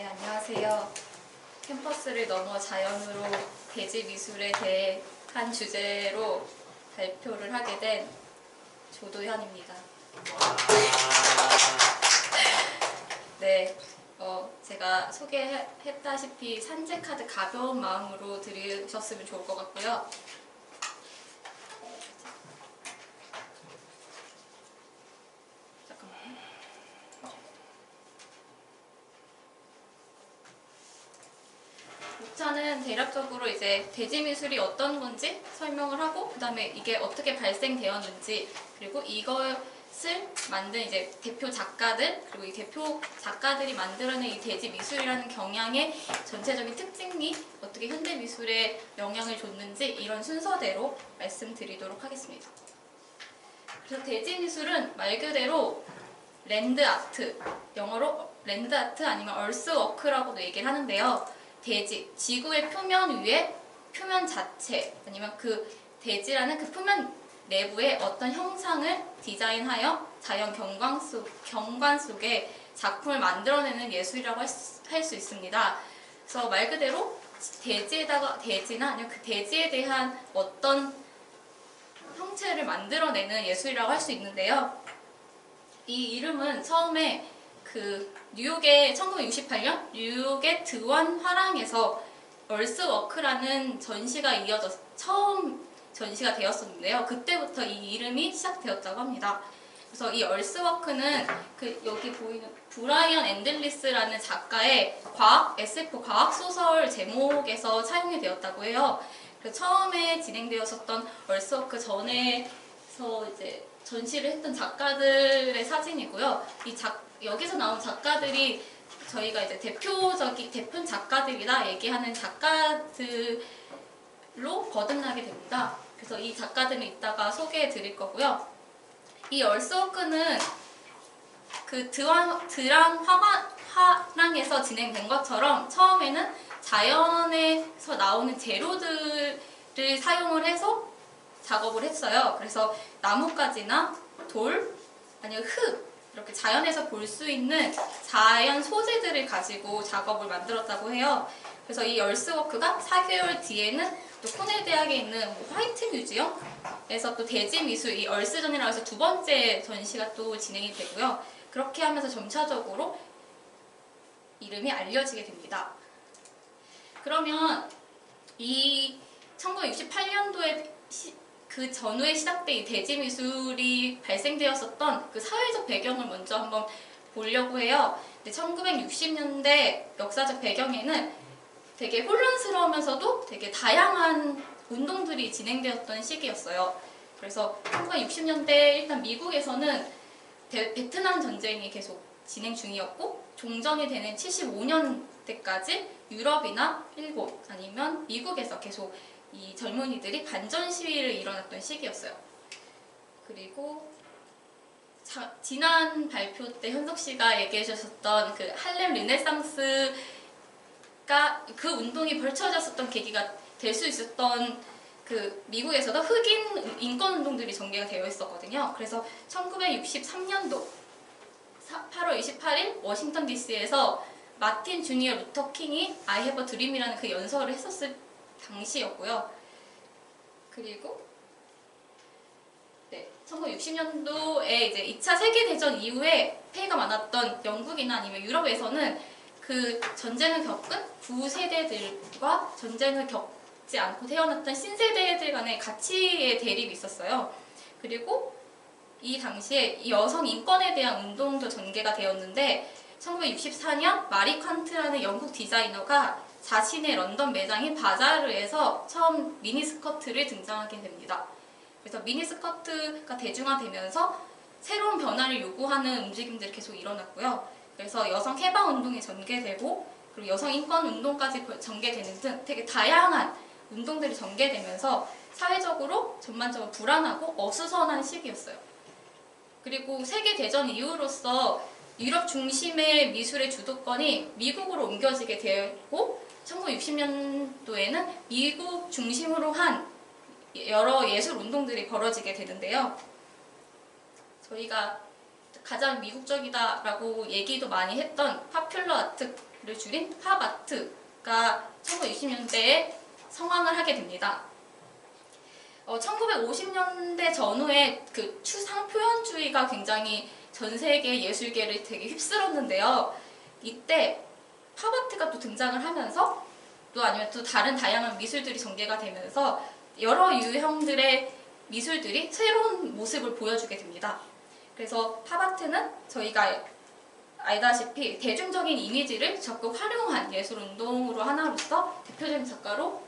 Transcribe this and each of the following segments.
네, 안녕하세요. 캠퍼스를 넘어 자연으로 대지 미술에 대한 주제로 발표를 하게 된 조도현입니다. 네, 제가 소개했다시피 산책하듯 가벼운 마음으로 들으셨으면 좋을 것 같고요. 목차는 대략적으로 이제 대지미술이 어떤 건지 설명을 하고, 그 다음에 이게 어떻게 발생되었는지, 그리고 이것을 만든 이제 대표 작가들, 그리고 이 대표 작가들이 만들어낸 이 대지미술이라는 경향의 전체적인 특징이 어떻게 현대미술에 영향을 줬는지 이런 순서대로 말씀드리도록 하겠습니다. 그래서 대지미술은 말 그대로 랜드아트, 영어로 랜드아트 아니면 얼스워크라고도 얘기를 하는데요. 대지, 지구의 표면 위에 표면 자체 아니면 그 대지라는 그 표면 내부의 어떤 형상을 디자인하여 자연 경관 속에 작품을 만들어내는 예술이라고 할 수 있습니다. 그래서 말 그대로 대지나 아니면 그 대지에 대한 어떤 형체를 만들어내는 예술이라고 할 수 있는데요. 이 이름은 처음에 뉴욕의 1968년 뉴욕의 드원 화랑에서 얼스워크라는 전시가 처음 전시가 되었었는데요. 그때부터 이 이름이 시작되었다고 합니다. 그래서 이 얼스워크는 여기 보이는 브라이언 앤들리스라는 작가의 SF 과학 소설 제목에서 사용이 되었다고 해요. 처음에 진행되었었던 얼스워크 전에서 이제 전시를 했던 작가들의 사진이고요. 여기서 나온 작가들이 저희가 이제 대표 작가들이다 얘기하는 작가들로 거듭나게 됩니다. 그래서 이 작가들은 이따가 소개해 드릴 거고요. 이 얼스워크는 그 드랑 화랑에서 진행된 것처럼 처음에는 자연에서 나오는 재료들을 사용을 해서 작업을 했어요. 그래서 나뭇가지나 돌, 아니면 흙, 이렇게 자연에서 볼 수 있는 자연 소재들을 가지고 작업을 만들었다고 해요. 그래서 이 얼스워크가 4개월 뒤에는 또 코넬 대학에 있는 화이트 뮤지엄에서 또 대지미술, 이 얼스전이라고 해서 두 번째 전시가 또 진행이 되고요. 그렇게 하면서 점차적으로 이름이 알려지게 됩니다. 그러면 이 1968년도에 그 전후에 시작된 이 대지미술이 발생되었었던 그 사회적 배경을 먼저 한번 보려고 해요. 1960년대 역사적 배경에는 되게 혼란스러우면서도 되게 다양한 운동들이 진행되었던 시기였어요. 그래서 1960년대 일단 미국에서는 베트남 전쟁이 계속 진행 중이었고, 종전이 되는 75년대까지 유럽이나 일본 아니면 미국에서 계속 이 젊은이들이 반전 시위를 일어났던 시기였어요. 그리고 지난 발표 때 현석 씨가 얘기해 주셨던 그 할렘 르네상스가 그 운동이 벌쳐졌었던 계기가 될 수 있었던 그 미국에서도 흑인 인권 운동들이 전개가 되어 있었거든요. 그래서 1963년도 8월 28일 워싱턴 DC에서 마틴 주니어 루터 킹이 I have a dream이라는 그 연설을 했었을 당시였고요. 그리고 1960년도에 이제 2차 세계대전 이후에 폐해가 많았던 영국이나 아니면 유럽에서는 그 전쟁을 겪은 구세대들과 전쟁을 겪지 않고 태어났던 신세대들 간의 가치의 대립이 있었어요. 그리고 이 당시에 여성 인권에 대한 운동도 전개가 되었는데 1964년 마리 퀀트라는 영국 디자이너가 자신의 런던 매장인 바자르에서 처음 미니스커트를 등장하게 됩니다. 그래서 미니스커트가 대중화되면서 새로운 변화를 요구하는 움직임들이 계속 일어났고요. 그래서 여성 해방 운동이 전개되고, 그리고 여성 인권 운동까지 전개되는 등 되게 다양한 운동들이 전개되면서 사회적으로 전반적으로 불안하고 어수선한 시기였어요. 그리고 세계대전 이후로서 유럽 중심의 미술의 주도권이 미국으로 옮겨지게 되고, 1960년도에는 미국 중심으로 한 여러 예술 운동들이 벌어지게 되는데요. 저희가 가장 미국적이다라고 얘기도 많이 했던 파퓰러 아트 줄인 팝아트가 1960년대에 성황을 하게 됩니다. 1950년대 전후에 그 추상 표현주의가 굉장히 전 세계 예술계를 되게 휩쓸었는데요. 이때 팝아트가 또 등장을 하면서 또 아니면 또 다른 다양한 미술들이 전개가 되면서 여러 유형들의 미술들이 새로운 모습을 보여주게 됩니다. 그래서 팝아트는 저희가 알다시피 대중적인 이미지를 적극 활용한 예술운동으로 하나로서 대표적인 작가로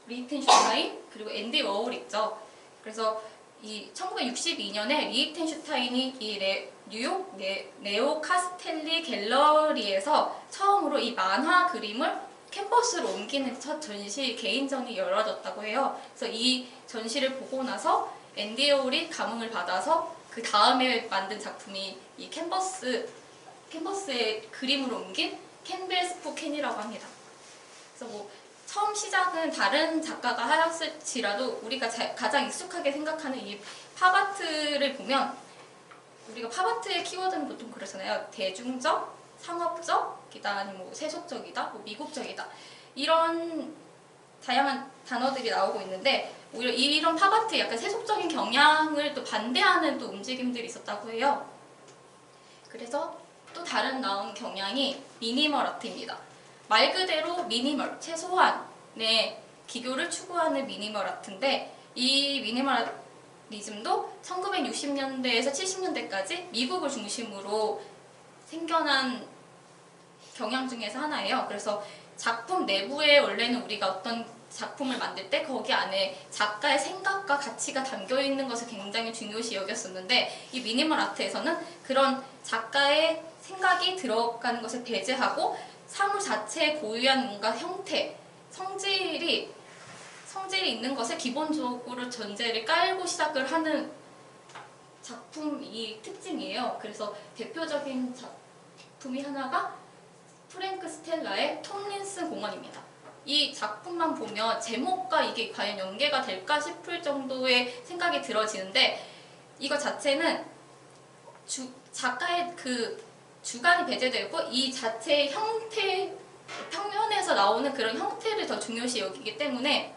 리히텐슈타인 그리고 앤디 워홀이 있죠. 그래서 이 1962년에 리히텐슈타인이 이 뉴욕 네오 카스텔리 갤러리에서 처음으로 이 만화 그림을 캔버스로 옮기는 첫 전시 개인전이 열어졌다고 해요. 그래서 이 전시를 보고 나서 앤디 워홀이 감흥을 받아서 그 다음에 만든 작품이 이 캔버스에 그림으로 옮긴 캔벨스포 캔이라고 합니다. 그래서 뭐 처음 시작은 다른 작가가 하였을지라도 우리가 가장 익숙하게 생각하는 이 팝아트를 보면 우리가 팝아트의 키워드는 보통 그렇잖아요. 대중적, 상업적이다, 아니면 뭐 세속적이다, 뭐 미국적이다 이런 다양한 단어들이 나오고 있는데 오히려 이런 팝아트의 약간 세속적인 경향을 또 반대하는 또 움직임들이 있었다고 해요. 그래서 또 다른 나온 경향이 미니멀 아트입니다. 말 그대로 미니멀, 최소한의 기교를 추구하는 미니멀 아트인데 이 미니멀리즘도 1960년대에서 70년대까지 미국을 중심으로 생겨난 경향 중에서 하나예요. 그래서 작품 내부에 원래는 우리가 어떤 작품을 만들 때 거기 안에 작가의 생각과 가치가 담겨 있는 것을 굉장히 중요시 여겼었는데 이 미니멀 아트에서는 그런 작가의 생각이 들어가는 것을 배제하고 사물 자체에 고유한 뭔가 형태, 성질이 있는 것에 기본적으로 전제를 깔고 시작을 하는 작품이 특징이에요. 그래서 대표적인 작품이 하나가 프랭크 스텔라의 톰린슨 공원입니다. 이 작품만 보면 제목과 이게 과연 연계가 될까 싶을 정도의 생각이 들어지는데 이거 자체는 작가의 그 주관이 배제되고 이 자체의 형태, 평면에서 나오는 그런 형태를 더 중요시 여기기 때문에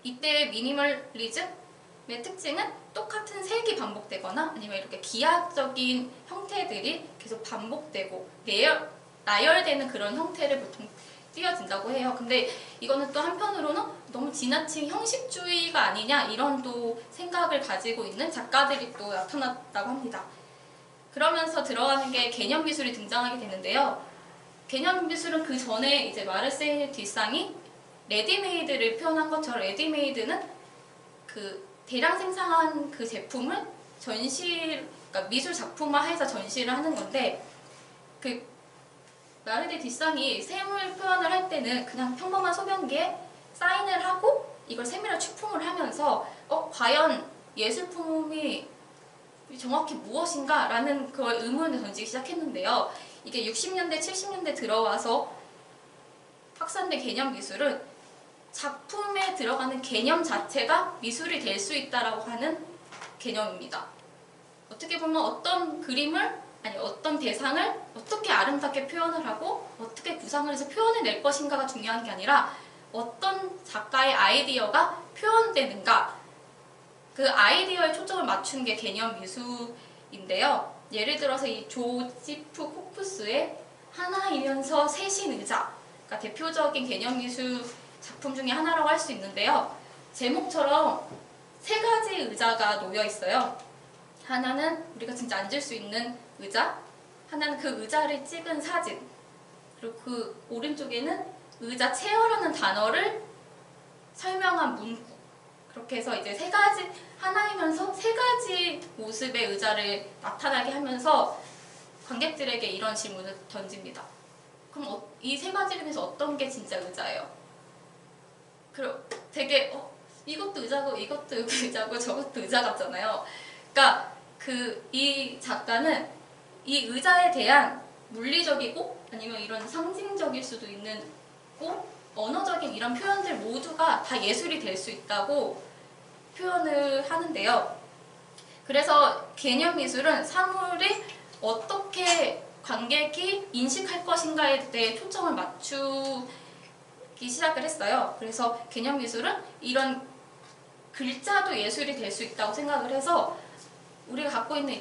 이때의 미니멀리즘의 특징은 똑같은 색이 반복되거나 아니면 이렇게 기하적인 형태들이 계속 반복되고 나열되는 그런 형태를 보통 띄어진다고 해요. 근데 이거는 또 한편으로는 너무 지나친 형식주의가 아니냐 이런 또 생각을 가지고 있는 작가들이 또 나타났다고 합니다. 그러면서 들어가는 게 개념 미술이 등장하게 되는데요. 개념 미술은 그 전에 이제 마르셀 듀상이 레디메이드를 표현한 것처럼 레디메이드는 그 대량 생산한 그 제품을 그러니까 미술 작품화해서 전시를 하는 건데 그 마르셀 듀상이 세물 표현을 할 때는 그냥 평범한 소변기에 사인을 하고 이걸 세밀한 추풍을 하면서 과연 예술품이 정확히 무엇인가? 라는 그걸 의문을 던지기 시작했는데요. 이게 60년대, 70년대 들어와서 확산된 개념 미술은 작품에 들어가는 개념 자체가 미술이 될 수 있다라고 하는 개념입니다. 어떻게 보면 어떤 그림을 아니 어떤 대상을 어떻게 아름답게 표현을 하고 어떻게 구상을 해서 표현해낼 것인가가 중요한 게 아니라 어떤 작가의 아이디어가 표현되는가 그 아이디어에 초점을 맞춘 게 개념 미술인데요. 예를 들어서 이 조지프 코프스의 하나이면서 셋인 의자가 대표적인 개념 미술 작품 중에 하나라고 할 수 있는데요. 제목처럼 세 가지 의자가 놓여 있어요. 하나는 우리가 진짜 앉을 수 있는 의자, 하나는 그 의자를 찍은 사진, 그리고 그 오른쪽에는 의자 체어라는 단어를 설명한 문구. 그렇게 해서 이제 세 가지 하나이면서 세 가지 모습의 의자를 나타나게 하면서 관객들에게 이런 질문을 던집니다. 그럼 이 세 가지 중에서 어떤 게 진짜 의자예요? 그리고 되게 이것도 의자고 이것도 의자고 저것도 의자 같잖아요. 그러니까 이 작가는 이 의자에 대한 물리적이고 아니면 이런 상징적일 수도 있는 언어적인 이런 표현들 모두가 다 예술이 될 수 있다고 표현을 하는데요. 그래서 개념 미술은 사물이 어떻게 관객이 인식할 것인가에 대해 초점을 맞추기 시작을 했어요. 그래서 개념미술은 이런 글자도 예술이 될 수 있다고 생각을 해서 우리가 갖고 있는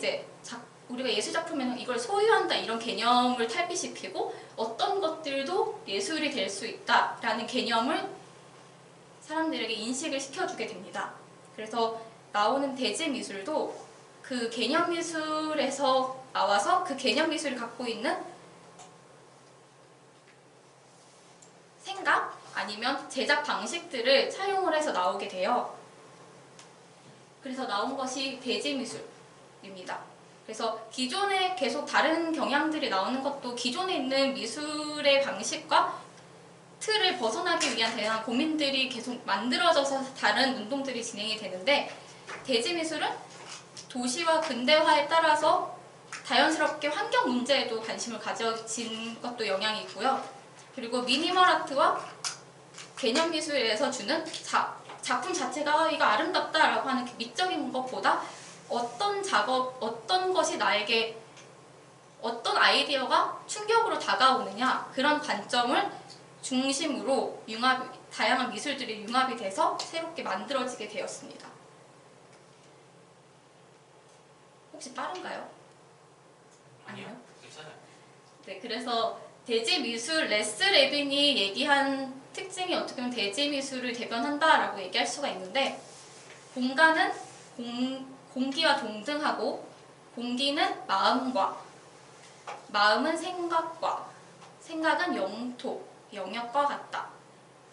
우리가 예술 작품에는 이걸 소유한다 이런 개념을 탈피시키고 어떤 것들도 예술이 될 수 있다라는 개념을 사람들에게 인식을 시켜주게 됩니다. 그래서 나오는 대지미술도 그 개념미술에서 나와서 그 개념미술이 갖고 있는 생각 아니면 제작 방식들을 차용을 해서 나오게 돼요. 그래서 나온 것이 대지미술입니다. 그래서 기존에 계속 다른 경향들이 나오는 것도 기존에 있는 미술의 방식과 틀을 벗어나기 위한 다양한 고민들이 계속 만들어져서 다른 운동들이 진행이 되는데 대지미술은 도시와 근대화에 따라서 자연스럽게 환경 문제에도 관심을 가져진 것도 영향이 있고요. 그리고 미니멀 아트와 개념 미술에서 주는 작품 자체가 이거 아름답다라고 하는 미적인 것보다 어떤 것이 나에게 어떤 아이디어가 충격으로 다가오느냐 그런 관점을 중심으로 다양한 미술들이 융합이 돼서 새롭게 만들어지게 되었습니다. 혹시 빠른가요? 아니요, 괜찮아요. 네, 그래서 대지미술 레스 레빈이 얘기한 특징이 어떻게 보면 대지미술을 대변한다라고 얘기할 수가 있는데 공간은 공기와 동등하고 공기는 마음과 마음은 생각과 생각은 영역과 같다.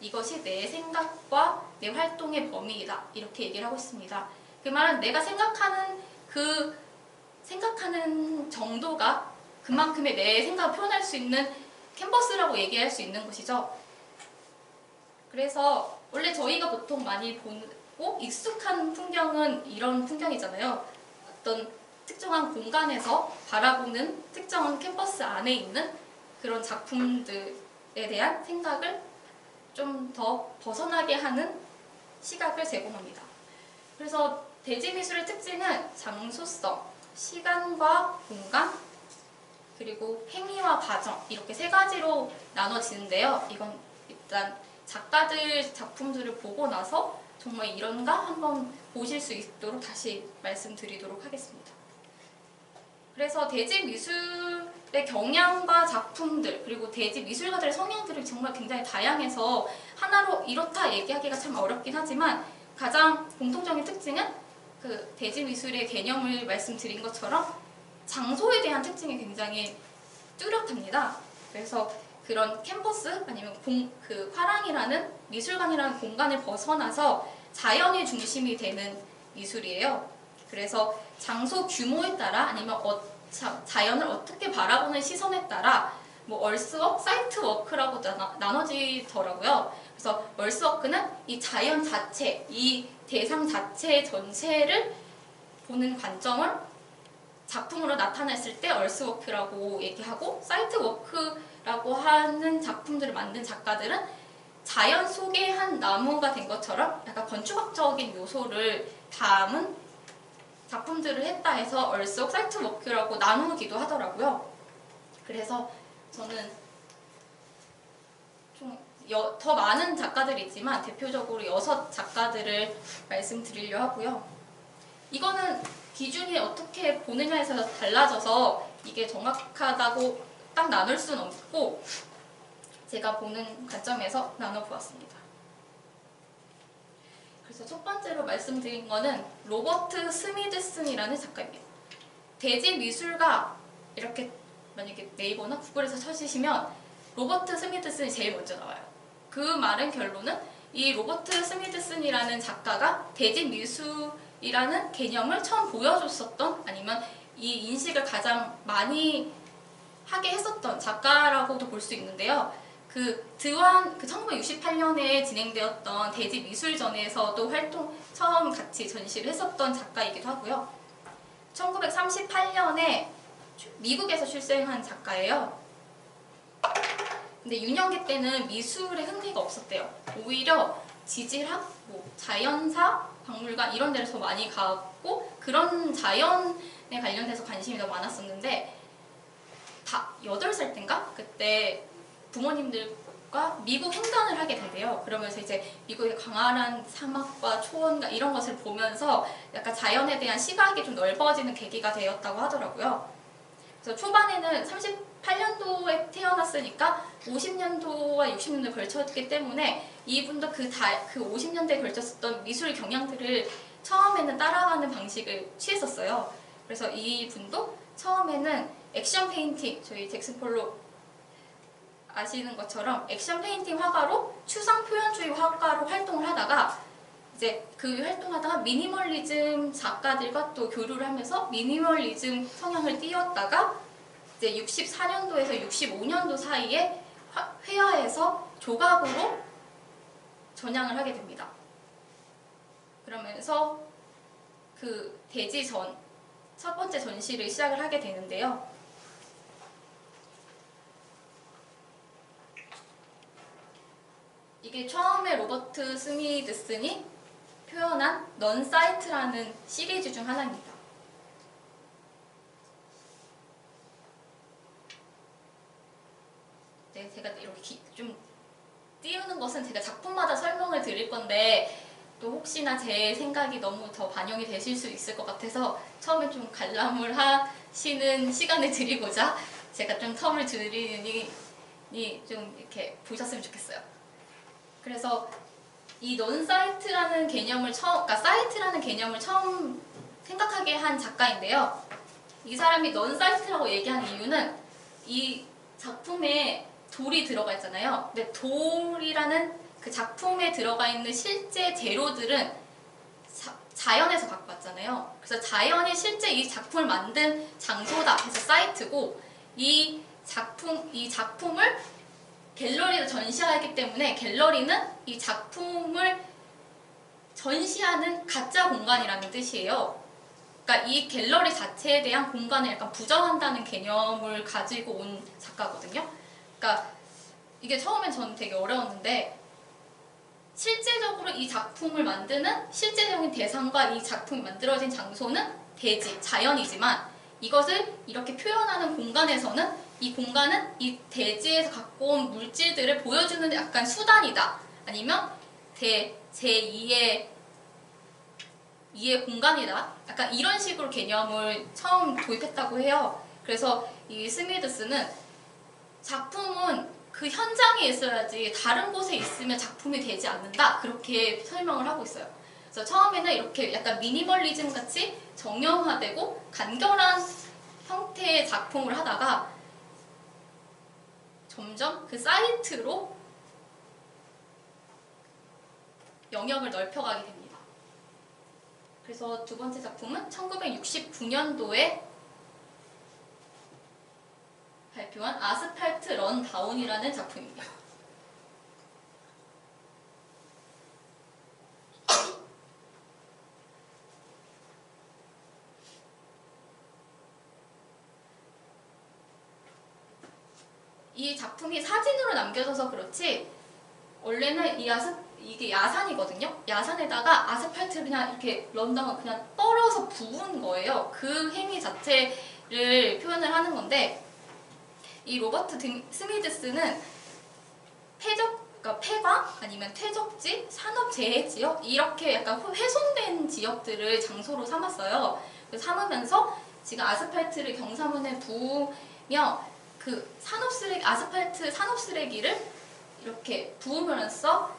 이것이 내 생각과 내 활동의 범위이다. 이렇게 얘기를 하고 있습니다. 그 말은 내가 생각하는 정도가 그만큼의 내 생각을 표현할 수 있는 캔버스라고 얘기할 수 있는 것이죠. 그래서 원래 저희가 보통 많이 보고 익숙한 풍경은 이런 풍경이잖아요. 어떤 특정한 공간에서 바라보는 특정한 캔버스 안에 있는 그런 작품들에 대한 생각을 좀 더 벗어나게 하는 시각을 제공합니다. 그래서 대지미술의 특징은 장소성, 시간과 공간, 그리고 행위와 과정 이렇게 세 가지로 나눠지는데요. 이건 일단 작가들 작품들을 보고 나서 정말 이런가 한번 보실 수 있도록 다시 말씀드리도록 하겠습니다. 그래서 대지미술의 경향과 작품들 그리고 대지미술가들의 성향들이 정말 굉장히 다양해서 하나로 이렇다 얘기하기가 참 어렵긴 하지만 가장 공통적인 특징은 그 대지미술의 개념을 말씀드린 것처럼 장소에 대한 특징이 굉장히 뚜렷합니다. 그래서 그런 캔버스 아니면 그 화랑이라는 미술관이라는 공간을 벗어나서 자연이 중심이 되는 미술이에요. 그래서 장소 규모에 따라 아니면 자연을 어떻게 바라보는 시선에 따라 뭐 얼스워크, 사이트워크라고 나눠지더라고요. 그래서 얼스워크는 이 자연 자체, 이 대상 자체 전체를 보는 관점을 작품으로 나타냈을 때 얼스워크라고 얘기하고 사이트워크라고 하는 작품들을 만든 작가들은 자연 속의 한 나무가 된 것처럼 약간 건축학적인 요소를 담은 작품들을 했다 해서 얼스워크, 사이트워크라고 나누기도 하더라고요. 그래서 저는 좀 더 많은 작가들이 있지만 대표적으로 6 작가들을 말씀드리려 하고요. 이거는 기준이 어떻게 보느냐에 서 달라져서 이게 정확하다고 딱 나눌 수는 없고 제가 보는 관점에서 나눠보았습니다. 그래서 첫 번째로 말씀드린 거는 로버트 스미드슨이라는 작가입니다. 대지미술가 이렇게 만약에 네이버나 구글에서 쳐주시면 로버트 스미드슨이 제일 먼저 나와요. 그 말은 결론은 이 로버트 스미드슨이라는 작가가 대지미술이라는 개념을 처음 보여줬었던 아니면 이 인식을 가장 많이 하게 했었던 작가라고도 볼 수 있는데요. 그 1968년에 진행되었던 대지미술전에서도 처음 같이 전시를 했었던 작가이기도 하고요. 1938년에 미국에서 출생한 작가예요. 근데 유년기 때는 미술에 흥미가 없었대요. 오히려 지질학, 자연사, 박물관 이런 데서 많이 가고 그런 자연에 관련돼서 관심이 더 많았었는데 다 8살 땐가? 그때 부모님들과 미국 횡단을 하게 되대요. 그러면서 이제 미국의 광활한 사막과 초원과 이런 것을 보면서 약간 자연에 대한 시각이 좀 넓어지는 계기가 되었다고 하더라고요. 그래서 초반에는 38년도에 태어났으니까 50년도와 60년도에 걸쳤기 때문에 이분도 그 50년대에 걸쳤었던 미술 경향들을 처음에는 따라가는 방식을 취했었어요. 그래서 이분도 처음에는 액션 페인팅, 저희 잭슨 폴록 아시는 것처럼 액션 페인팅 화가로 추상 표현주의 화가로 활동을 하다가 이제 그 활동하다가 미니멀리즘 작가들과 또 교류를 하면서 미니멀리즘 성향을 띄웠다가 이제 64년도에서 65년도 사이에 회화에서 조각으로 전향을 하게 됩니다. 그러면서 그 대지 전 첫 번째 전시를 시작을 하게 되는데요. 이게 처음에 로버트 스미드슨이 표현한 넌 사이트라는 시리즈 중 하나입니다. 네, 제가 이렇게 좀 띄우는 것은 제가 작품마다 설명을 드릴 건데 또 혹시나 제 생각이 너무 더 반영이 되실 수 있을 것 같아서 처음에 좀 관람을 하시는 시간을 드리고자 제가 좀 텀을 드리니 좀 이렇게 보셨으면 좋겠어요. 그래서 이 넌사이트라는 개념을 그러니까 사이트라는 개념을 처음 생각하게 한 작가인데요. 이 사람이 넌사이트라고 얘기한 이유는 이 작품에 돌이 들어가 있잖아요. 근데 돌이라는 그 작품에 들어가 있는 실제 재료들은 자연에서 갖고 왔잖아요. 그래서 자연이 실제 이 작품을 만든 장소다 해서 사이트고 이 작품을 갤러리로 전시하기 때문에 갤러리는 이 작품을 전시하는 가짜 공간이라는 뜻이에요. 그러니까 이 갤러리 자체에 대한 공간을 약간 부정한다는 개념을 가지고 온 작가거든요. 그러니까 이게 처음엔 저는 되게 어려웠는데 실제적으로 이 작품을 만드는 실제적인 대상과 이 작품이 만들어진 장소는 대지, 자연이지만 이것을 이렇게 표현하는 공간에서는 이 공간은 이 대지에서 갖고 온 물질들을 보여주는 약간 수단이다. 아니면 제2의 공간이다. 약간 이런 식으로 개념을 처음 도입했다고 해요. 그래서 이 스미드스는 작품은 그 현장에 있어야지 다른 곳에 있으면 작품이 되지 않는다. 그렇게 설명을 하고 있어요. 그래서 처음에는 이렇게 약간 미니멀리즘 같이 정형화되고 간결한 형태의 작품을 하다가 점점 그 사이트로 영역을 넓혀가게 됩니다. 그래서 두 번째 작품은 1969년도에 발표한 아스팔트 런 다운이라는 작품입니다. 이 작품이 사진으로 남겨져서 그렇지 원래는 이게 야산이거든요. 야산에다가 아스팔트를 그냥 이렇게 런다운 그냥 떨어서 부은 거예요. 그 행위 자체를 표현을 하는 건데 이 로버트 스미드스는 그러니까 폐광 아니면 퇴적지, 산업재해 지역 이렇게 약간 훼손된 지역들을 장소로 삼았어요. 삼으면서 지금 아스팔트를 경사면에 부으며 그 아스팔트 산업 쓰레기를 이렇게 부으면서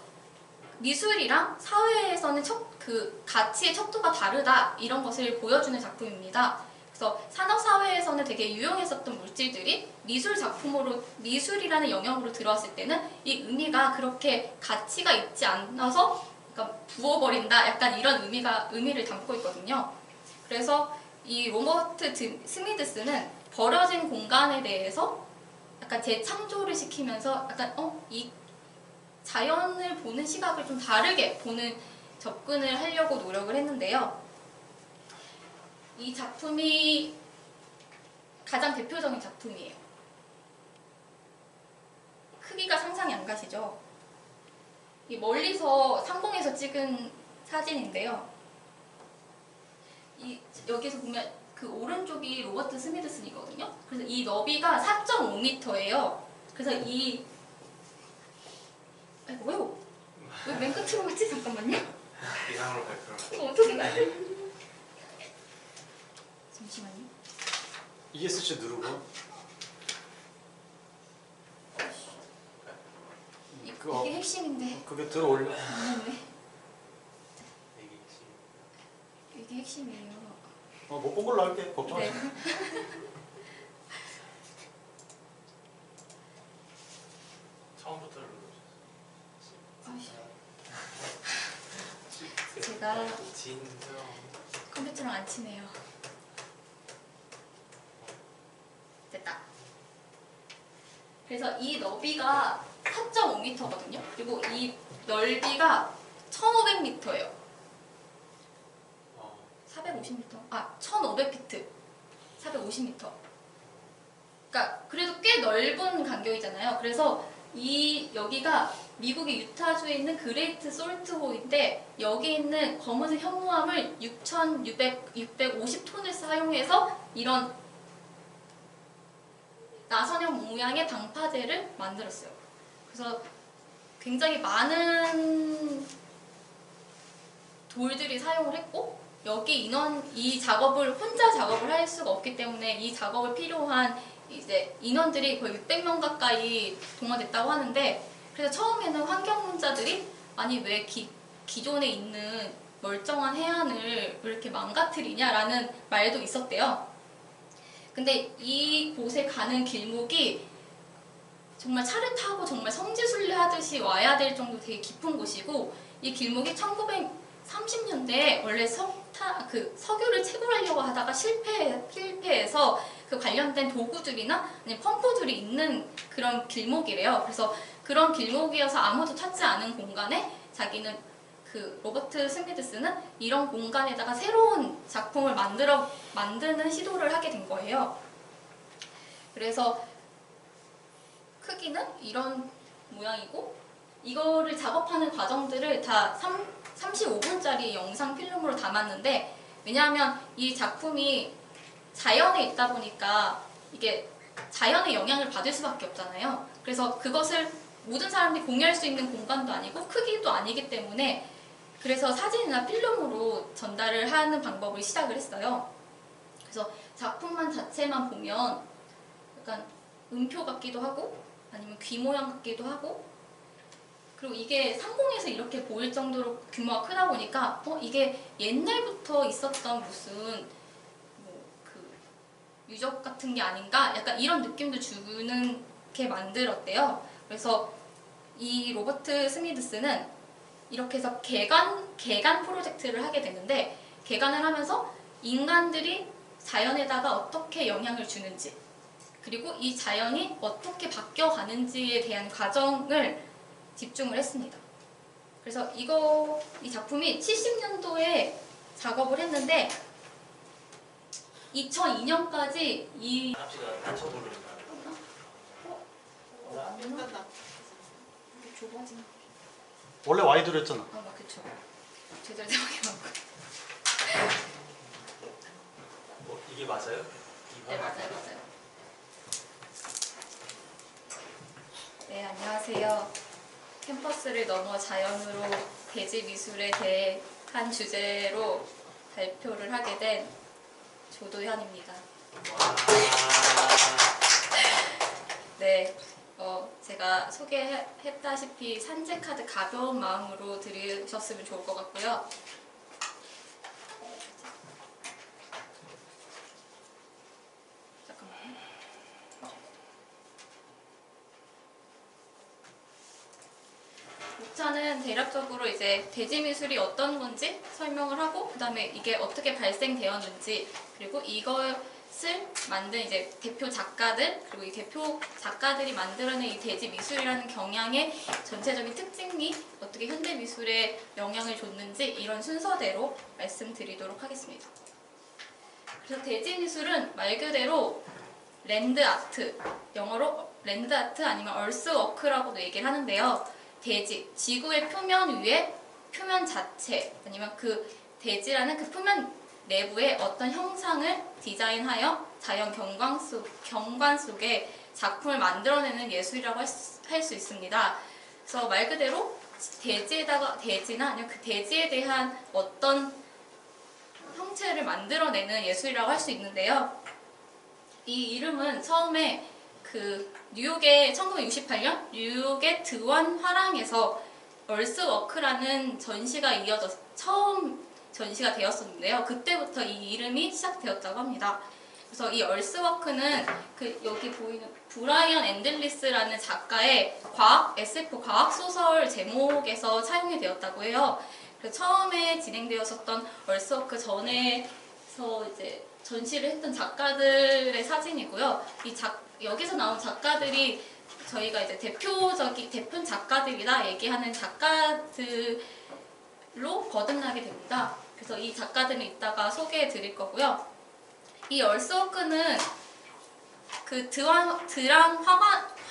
미술이랑 사회에서는 그 가치의 척도가 다르다 이런 것을 보여주는 작품입니다. 그래서 산업사회에서는 되게 유용했었던 물질들이 미술 작품으로 미술이라는 영역으로 들어왔을 때는 이 의미가 그렇게 가치가 있지 않아서 그러니까 부어버린다 약간 이런 의미를 담고 있거든요. 그래서 이 로버트 스미드스는 버려진 공간에 대해서 약간 재창조를 시키면서 약간 이 자연을 보는 시각을 좀 다르게 보는 접근을 하려고 노력을 했는데요. 이 작품이 가장 대표적인 작품이에요. 크기가 상상이 안 가시죠? 이 멀리서 상공에서 찍은 사진인데요. 여기서 보면 그 오른쪽이 로버트 스미드슨이거든요. 그래서 이 너비가 4.5m예요. 그래서 아이고 왜 맨 끝으로 갔지? 잠깐만요. 이상으로 발표를. 이거 어떻게 가야 돼? 잠시만요. ESC 누르고 이게 핵심인데. 그게 들어 올려. 네. 이게 지금 이게 핵심이에요. 못 본 걸로 할게. 걱정하지 네. 마. 처음부터 눌러주세요. 제가 진정. 컴퓨터랑 안 치네요. 됐다. 그래서 이 너비가 4.5m거든요. 그리고 이 넓이가 1,500m예요. 450m. 1,500피트. 450m. 그러니까 그래도 꽤 넓은 간격이잖아요. 그래서 여기가 미국의 유타주에 있는 그레이트 솔트홀인데 여기 있는 검은색 현무암을 650톤을 사용해서 이런 나선형 모양의 방파제를 만들었어요. 그래서 굉장히 많은 돌들이 사용을 했고 여기 이 작업을 혼자 작업을 할 수가 없기 때문에 이 작업을 필요한 이제 인원들이 거의 600명 가까이 동원됐다고 하는데 그래서 처음에는 환경론자들이 아니 왜 기존에 있는 멀쩡한 해안을 왜 이렇게 망가뜨리냐라는 말도 있었대요. 근데 이곳에 가는 길목이 정말 차를 타고 정말 성지순례 하듯이 와야 될 정도 되게 깊은 곳이고 이 길목이 1930년대에 원래 석유를 채굴하려고 하다가 실패해서 그 관련된 도구들이나 아니면 펌프들이 있는 그런 길목이래요. 그래서 그런 길목이어서 아무도 찾지 않은 공간에 자기는 그 로버트 스미드슨은 이런 공간에다가 새로운 작품을 만드는 시도를 하게 된 거예요. 그래서 크기는 이런 모양이고 이거를 작업하는 과정들을 다 35분짜리 영상 필름으로 담았는데 왜냐하면 이 작품이 자연에 있다 보니까 이게 자연의 영향을 받을 수밖에 없잖아요. 그래서 그것을 모든 사람들이 공유할 수 있는 공간도 아니고 크기도 아니기 때문에 그래서 사진이나 필름으로 전달을 하는 방법을 시작을 했어요. 그래서 작품만 자체만 보면 약간 음표 같기도 하고 아니면 귀 모양 같기도 하고 그리고 이게 상공에서 이렇게 보일 정도로 규모가 크다 보니까 이게 옛날부터 있었던 무슨 유적 같은 게 아닌가 약간 이런 느낌도 주는 게 만들었대요. 그래서 이 로버트 스미드슨은 이렇게 해서 개간 프로젝트를 하게 되는데 개간을 하면서 인간들이 자연에다가 어떻게 영향을 주는지 그리고 이 자연이 어떻게 바뀌어가는지에 대한 과정을 집중을 했습니다. 그래서 이 작품이 70년도에 작업을 했는데 2002년까지 합시다. 낮춰보려니까. 안 되나? 이게 좁아지나? 원래 와이드로 했잖아. 그쵸. 제대로 생각해봤고. 이게 맞아요? 네, 맞아요. 네, 안녕하세요. 캠퍼스를 넘어 자연으로 대지 미술에 대한 주제로 발표를 하게 된 조도현입니다. 네, 제가 소개했다시피 산책하듯 가벼운 마음으로 들으셨으면 좋을 것 같고요. 잠깐만요. 목차는 대략적으로 이제 대지미술이 어떤 건지 설명을 하고 그 다음에 이게 어떻게 발생되었는지 그리고 이것을 만든 이제 대표 작가들 그리고 이 대표 작가들이 만들어낸 이 대지미술이라는 경향의 전체적인 특징이 어떻게 현대미술에 영향을 줬는지 이런 순서대로 말씀드리도록 하겠습니다. 그래서 대지미술은 말 그대로 랜드아트, 영어로 랜드아트 아니면 얼스워크라고도 얘기를 하는데요. 대지, 지구의 표면 위에 표면 자체 아니면 그 대지라는 그 표면 내부에 어떤 형상을 디자인하여 자연 경관 속에 작품을 만들어내는 예술이라고 할 수 있습니다. 그래서 말 그대로 대지나 아니면 그 대지에 대한 어떤 형체를 만들어내는 예술이라고 할 수 있는데요. 이 이름은 처음에 그 뉴욕의 1968년 뉴욕의 드원 화랑에서 얼스워크라는 전시가 처음 전시가 되었었는데요. 그때부터 이 이름이 시작되었다고 합니다. 그래서 이 얼스워크는 그 여기 보이는 브라이언 앤들리스라는 작가의 SF 과학 소설 제목에서 차용이 되었다고 해요. 처음에 진행되었었던 얼스워크 전에서 이제 전시를 했던 작가들의 사진이고요. 여기서 나온 작가들이 저희가 이제 대표 작가들이다 얘기하는 작가들로 거듭나게 됩니다. 그래서 이 작가들은 이따가 소개해 드릴 거고요. 이 얼스워크는 그 드랑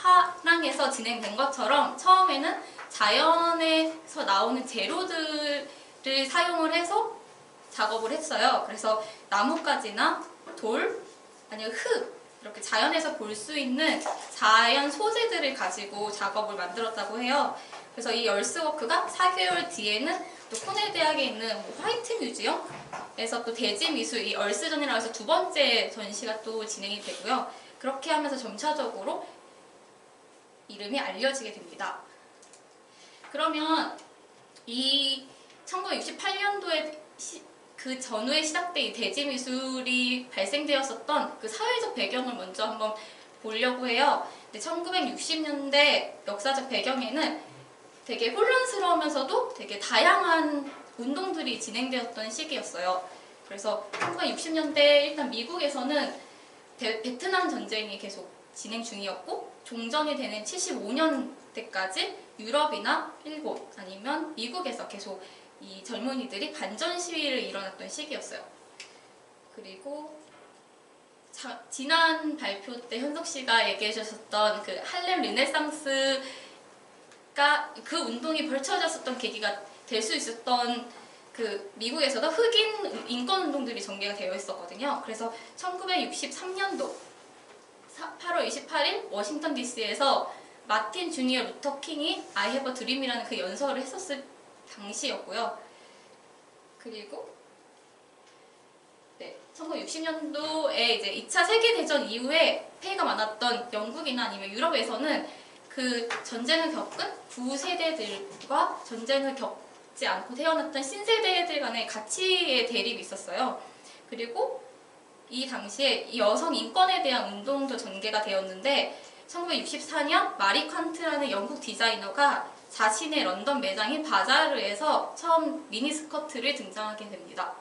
화랑에서 진행된 것처럼 처음에는 자연에서 나오는 재료들을 사용을 해서 작업을 했어요. 그래서 나뭇가지나 돌, 아니면 흙, 이렇게 자연에서 볼 수 있는 자연 소재들을 가지고 작업을 만들었다고 해요. 그래서 이 얼스워크가 4개월 뒤에는 또 코넬 대학에 있는 화이트 뮤지엄에서 또 대지미술, 이 얼스전이라고 해서 두 번째 전시가 또 진행이 되고요. 그렇게 하면서 점차적으로 이름이 알려지게 됩니다. 그러면 이 1968년도에 그 전후에 시작된 이 대지미술이 발생되었었던 그 사회적 배경을 먼저 한번 보려고 해요. 1960년대 역사적 배경에는 되게 혼란스러우면서도 되게 다양한 운동들이 진행되었던 시기였어요. 그래서 1960년대 일단 미국에서는 베트남 전쟁이 계속 진행 중이었고, 종전이 되는 75년대까지 유럽이나 일본 아니면 미국에서 계속 이 젊은이들이 반전 시위를 일어났던 시기였어요. 그리고 지난 발표 때 현석 씨가 얘기해 주셨던 그 할렘 르네상스가 그 운동이 벌쳐졌었던 계기가 될 수 있었던 그 미국에서도 흑인 인권 운동들이 전개가 되어 있었거든요. 그래서 1963년도 8월 28일 워싱턴 DC에서 마틴 주니어 루터 킹이 I have a dream이라는 그 연설을 했었을 당시였고요. 그리고 1960년도에 이제 2차 세계대전 이후에 폐해가 많았던 영국이나 아니면 유럽에서는 그 전쟁을 겪은 구세대들과 전쟁을 겪지 않고 태어났던 신세대들 간의 가치의 대립이 있었어요. 그리고 이 당시에 여성 인권에 대한 운동도 전개가 되었는데 1964년 마리 퀀트라는 영국 디자이너가 자신의 런던 매장인 바자르에서 처음 미니스커트를 등장하게 됩니다.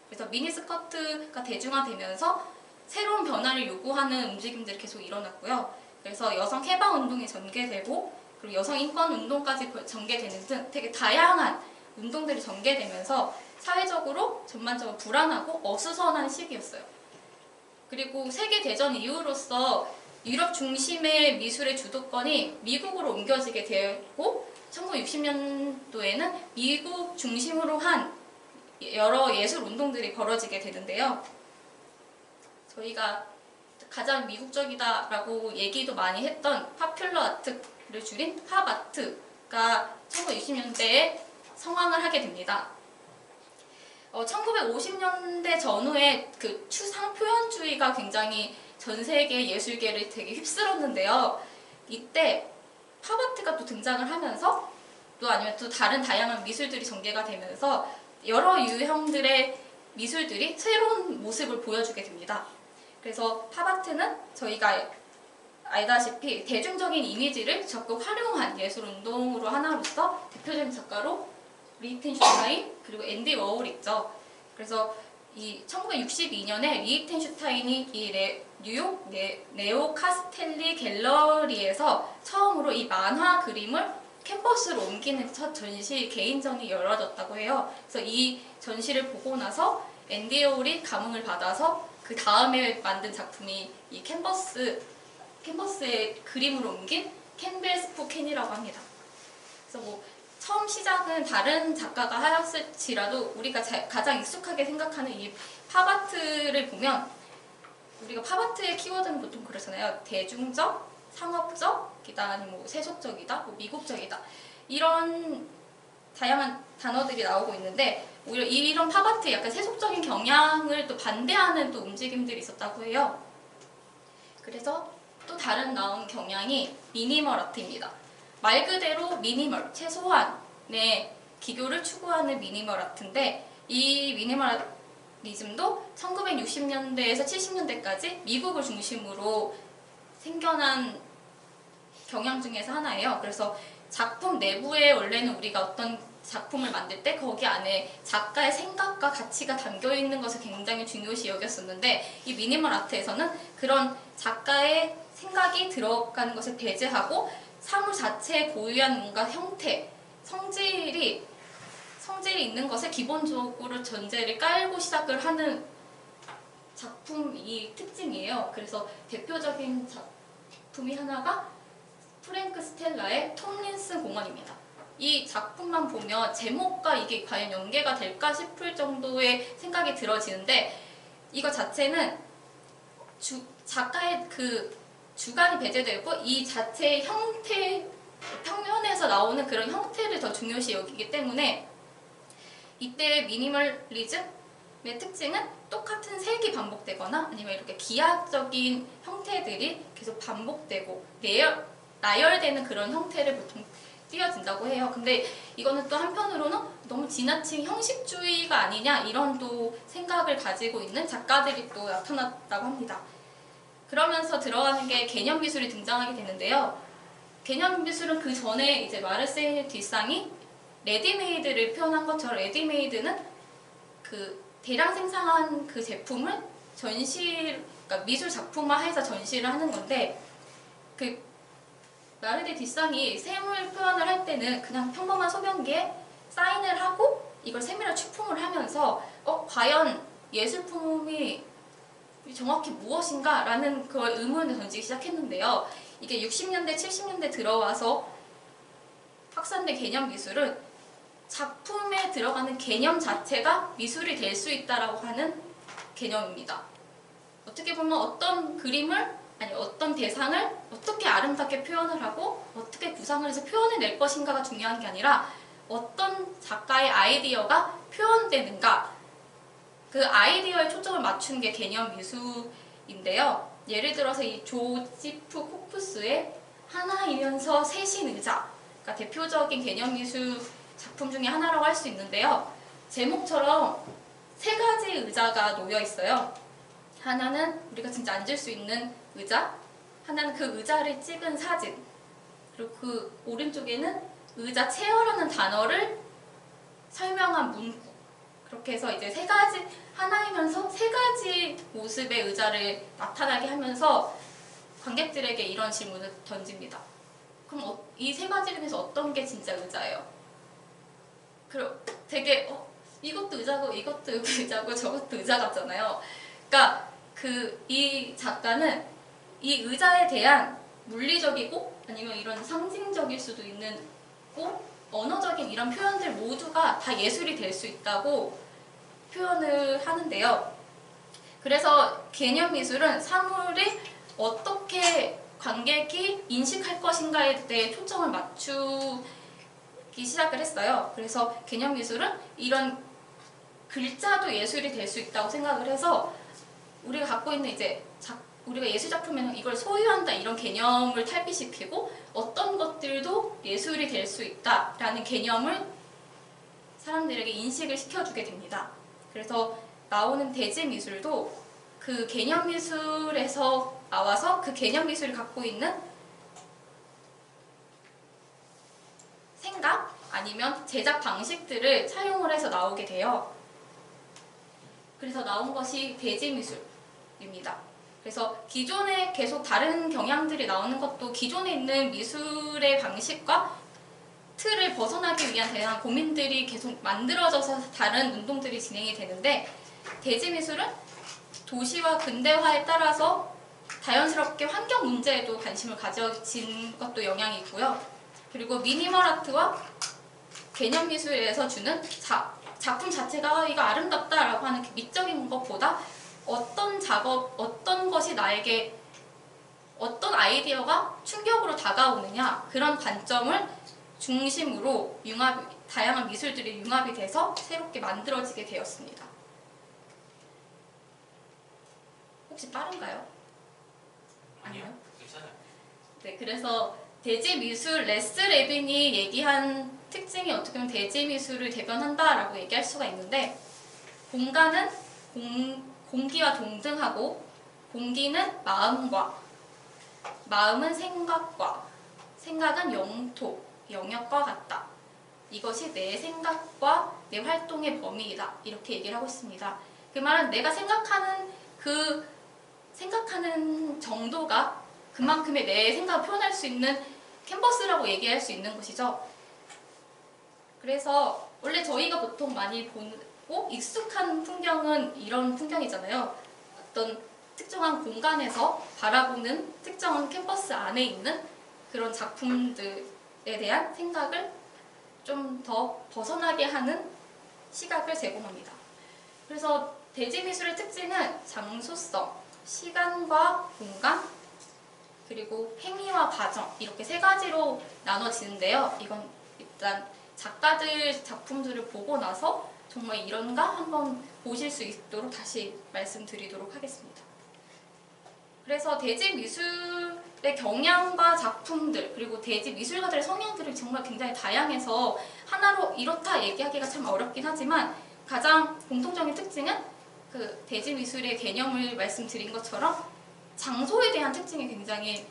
그래서 미니스커트가 대중화되면서 새로운 변화를 요구하는 움직임들이 계속 일어났고요. 그래서 여성 해방 운동이 전개되고 그리고 여성 인권 운동까지 전개되는 등 되게 다양한 운동들이 전개되면서 사회적으로 전반적으로 불안하고 어수선한 시기였어요. 그리고 세계대전 이후로서 유럽 중심의 미술의 주도권이 미국으로 옮겨지게 되고 1960년도에는 미국 중심으로 한 여러 예술 운동들이 벌어지게 되는데요. 저희가 가장 미국적이다라고 얘기도 많이 했던 파퓰러 아트를 줄인 팝아트가 1960년대에 성황을 하게 됩니다. 1950년대 전후에 그 추상 표현주의가 굉장히 전 세계 예술계를 되게 휩쓸었는데요. 이때 팝아트가 또 등장을 하면서 또 아니면 또 다른 다양한 미술들이 전개가 되면서 여러 유형들의 미술들이 새로운 모습을 보여주게 됩니다. 그래서 팝아트는 저희가 알다시피 대중적인 이미지를 적극 활용한 예술운동으로 하나로서 대표적인 작가로 리히텐슈타인 그리고 앤디 워홀이 있죠. 그래서 이 1962년에 리히텐슈타인이 이 뉴욕 네오 카스텔리 갤러리에서 처음으로 이 만화 그림을 캔버스로 옮기는 첫 전시 개인전이 열어졌다고 해요. 그래서 이 전시를 보고 나서 앤디 워홀이 감흥을 받아서 그 다음에 만든 작품이 이 캔버스에 그림을 옮긴 캔벨 스포 캔이라고 합니다. 그래서 처음 시작은 다른 작가가 하였을지라도 우리가 가장 익숙하게 생각하는 이 팝아트를 보면 우리가 팝아트의 키워드는 보통 그렇잖아요. 대중적, 상업적,이다 아니면 뭐 세속적이다, 뭐 미국적이다 이런 다양한 단어들이 나오고 있는데 오히려 이런 팝아트의 약간 세속적인 경향을 또 반대하는 또 움직임들이 있었다고 해요. 그래서 또 다른 나온 경향이 미니멀 아트입니다. 말 그대로 미니멀, 최소한의 기교를 추구하는 미니멀 아트인데 이 미니멀리즘도 1960년대에서 70년대까지 미국을 중심으로 생겨난 경향 중에서 하나예요. 그래서 작품 내부에 원래는 우리가 어떤 작품을 만들 때 거기 안에 작가의 생각과 가치가 담겨 있는 것을 굉장히 중요시 여겼었는데 이 미니멀 아트에서는 그런 작가의 생각이 들어가는 것을 배제하고 사물 자체에 고유한 뭔가 형태, 성질이 있는 것을 기본적으로 전제를 깔고 시작을 하는 작품이 특징이에요. 그래서 대표적인 작품이 하나가 프랭크 스텔라의 톰린슨 공원입니다. 이 작품만 보면 제목과 이게 과연 연계가 될까 싶을 정도의 생각이 들어지는데 이거 자체는 작가의 그 주관이 배제되고 이 자체의 형태, 평면에서 나오는 그런 형태를 더 중요시 여기기 때문에 이때 미니멀리즘의 특징은 똑같은 색이 반복되거나 아니면 이렇게 기하적인 형태들이 계속 반복되고 나열되는 그런 형태를 보통 띄어진다고 해요. 근데 이거는 또 한편으로는 너무 지나친 형식주의가 아니냐 이런 또 생각을 가지고 있는 작가들이 또 나타났다고 합니다. 그러면서 들어가는 게 개념 미술이 등장하게 되는데요. 개념 미술은 그 전에 이제 마르세유 듀상이 레디메이드를 표현한 것처럼 레디메이드는 그 대량 생산한 그 제품을 그러니까 미술 작품화해서 전시를 하는 건데 그 마르세유 듀상이 세물 표현을 할 때는 그냥 평범한 소변기에 사인을 하고 이걸 세밀하게 추품을 하면서 과연 예술품이 정확히 무엇인가? 라는 그걸 의문을 던지기 시작했는데요. 이게 60년대, 70년대 들어와서 확산된 개념 미술은 작품에 들어가는 개념 자체가 미술이 될 수 있다라고 하는 개념입니다. 어떻게 보면 어떤 그림을 아니 어떤 대상을 어떻게 아름답게 표현을 하고 어떻게 구상을 해서 표현해낼 것인가가 중요한 게 아니라 어떤 작가의 아이디어가 표현되는가 그 아이디어에 초점을 맞춘 게 개념 미술인데요. 예를 들어서 이 조지프 코프스의 하나이면서 셋인 의자가 대표적인 개념 미술 작품 중에 하나라고 할 수 있는데요. 제목처럼 세 가지 의자가 놓여 있어요. 하나는 우리가 진짜 앉을 수 있는 의자, 하나는 그 의자를 찍은 사진, 그리고 그 오른쪽에는 의자 체어라는 단어를 설명한 문구. 그렇게 해서 이제 세 가지 하나이면서 세 가지 모습의 의자를 나타나게 하면서 관객들에게 이런 질문을 던집니다. 그럼 이 세 가지 중에서 어떤 게 진짜 의자예요? 그리고 되게 이것도 의자고 이것도 의자고 저것도 의자 같잖아요. 그러니까 이 작가는 이 의자에 대한 물리적이고 아니면 이런 상징적일 수도 있는 언어적인 이런 표현들 모두가 다 예술이 될 수 있다고 표현을 하는데요. 그래서 개념 미술은 사물이 어떻게 관객이 인식할 것인가에 대해 초점을 맞추기 시작을 했어요. 그래서 개념 미술은 이런 글자도 예술이 될 수 있다고 생각을 해서 우리가 갖고 있는 이제 우리가 예술 작품에는 이걸 소유한다 이런 개념을 탈피시키고 어떤 것들도 예술이 될 수 있다라는 개념을 사람들에게 인식을 시켜주게 됩니다. 그래서 나오는 대지 미술도 그 개념 미술에서 나와서 그 개념 미술이 갖고 있는 생각 아니면 제작 방식들을 차용을 해서 나오게 돼요. 그래서 나온 것이 대지 미술입니다. 그래서 기존에 계속 다른 경향들이 나오는 것도 기존에 있는 미술의 방식과 틀을 벗어나기 위한 다양한 고민들이 계속 만들어져서 다른 운동들이 진행이 되는데 대지 미술은 도시와 근대화에 따라서 자연스럽게 환경 문제에도 관심을 가져진 것도 영향이 있고요. 그리고 미니멀 아트와 개념 미술에서 주는 작품 자체가 이거 아름답다라고 하는 그 미적인 것보다 어떤 작업, 어떤 것이 나에게 어떤 아이디어가 충격으로 다가오느냐 그런 관점을 중심으로 다양한 미술들이 융합이 돼서 새롭게 만들어지게 되었습니다. 혹시 빠른가요? 아니요. 괜찮아요. 네, 그래서 대지미술 레스 레빈이 얘기한 특징이 어떻게 보면 대지미술을 대변한다라고 얘기할 수가 있는데 공간은 공기와 동등하고 공기는 마음과 마음은 생각과 생각은 영역과 같다. 이것이 내 생각과 내 활동의 범위이다. 이렇게 얘기를 하고 있습니다. 그 말은 내가 생각하는 정도가 그만큼의 내 생각을 표현할 수 있는 캔버스라고 얘기할 수 있는 것이죠. 그래서 원래 저희가 보통 많이 보고 익숙한 풍경은 이런 풍경이잖아요. 어떤 특정한 공간에서 바라보는 특정한 캔버스 안에 있는 그런 작품들에 대한 생각을 좀 더 벗어나게 하는 시각을 제공합니다. 그래서 대지미술의 특징은 장소성, 시간과 공간, 그리고 행위와 과정 이렇게 세 가지로 나눠지는데요. 이건 일단 작가들 작품들을 보고 나서 정말 이런가 한번 보실 수 있도록 다시 말씀드리도록 하겠습니다. 그래서 대지미술의 경향과 작품들 그리고 대지미술가들의 성향들이 정말 굉장히 다양해서 하나로 이렇다 얘기하기가 참 어렵긴 하지만 가장 공통적인 특징은 그 대지미술의 개념을 말씀드린 것처럼 장소에 대한 특징이 굉장히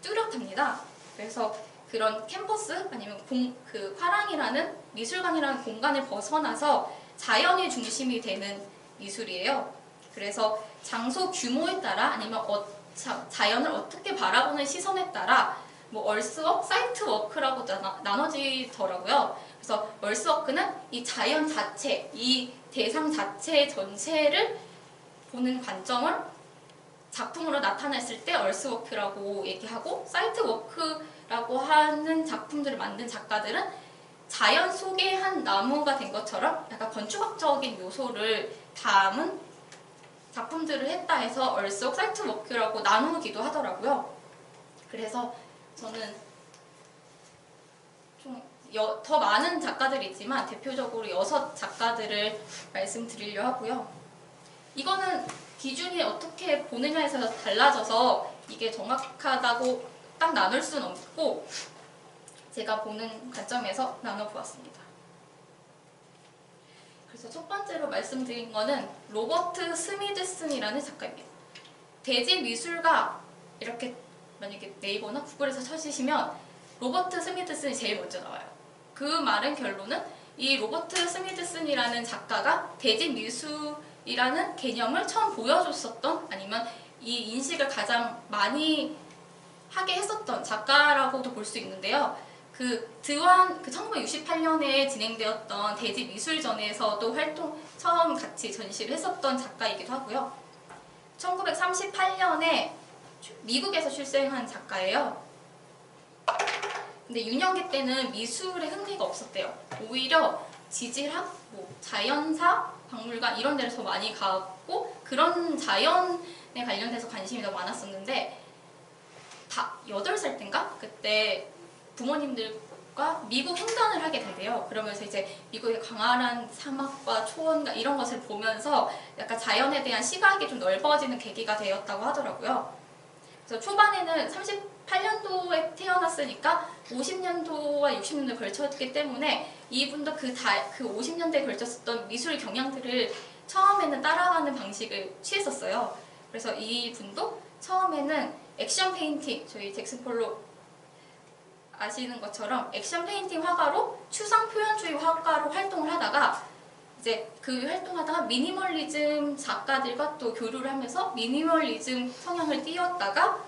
뚜렷합니다. 그래서 그런 캠퍼스 아니면 그 화랑이라는 미술관이라는 공간을 벗어나서 자연이 중심이 되는 미술이에요. 그래서 장소 규모에 따라 아니면 자연을 어떻게 바라보는 시선에 따라 뭐 얼스워크, 사이트워크라고 나눠지더라고요. 그래서 얼스워크는 이 자연 자체, 이 대상 자체 전체를 보는 관점을 작품으로 나타냈을 때 얼스워크라고 얘기하고 사이트워크라고 하는 작품들을 만든 작가들은 자연 속의 한 나무가 된 것처럼 약간 건축학적인 요소를 담은 작품들을 했다 해서 얼스워크, 사이트워크라고 나누기도 하더라고요. 그래서 저는 좀 더 많은 작가들이 있지만 대표적으로 6 작가들을 말씀드리려 하고요. 이거는 기준이 어떻게 보느냐에서 달라져서 이게 정확하다고 딱 나눌 수는 없고 제가 보는 관점에서 나눠보았습니다. 그래서 첫 번째로 말씀드린 거는 로버트 스미드슨이라는 작가입니다. 대지미술가 이렇게 만약에 네이버나 구글에서 쳐주시면 로버트 스미드슨이 제일 먼저 나와요. 그 말은 결론은 이 로버트 스미드슨이라는 작가가 대지미술이라는 개념을 처음 보여줬었던 아니면 이 인식을 가장 많이 하게 했었던 작가라고도 볼 수 있는데요. 그 1968년에 진행되었던 대지미술전에서도 처음 같이 전시를 했었던 작가이기도 하고요. 1938년에 미국에서 출생한 작가예요. 근데 유년기 때는 미술에 흥미가 없었대요. 오히려 지질학, 자연사, 박물관 이런 데를 더 많이 가고 그런 자연에 관련돼서 관심이 더 많았었는데 8살 땐가? 그때 부모님들과 미국 횡단을 하게 된대요. 그러면서 이제 미국의 광활한 사막과 초원과 이런 것을 보면서 약간 자연에 대한 시각이 좀 넓어지는 계기가 되었다고 하더라고요. 그래서 초반에는 38년도에 태어났으니까 50년도와 60년도에 걸쳤기 때문에 이분도 그 50년대에 걸쳤었던 미술 경향들을 처음에는 따라가는 방식을 취했었어요. 그래서 이분도 처음에는 액션 페인팅, 저희 잭슨 폴록 아시는 것처럼 액션 페인팅 화가로 추상 표현주의 화가로 활동을 하다가 이제 그 활동하다가 미니멀리즘 작가들과 또 교류를 하면서 미니멀리즘 성향을 띄웠다가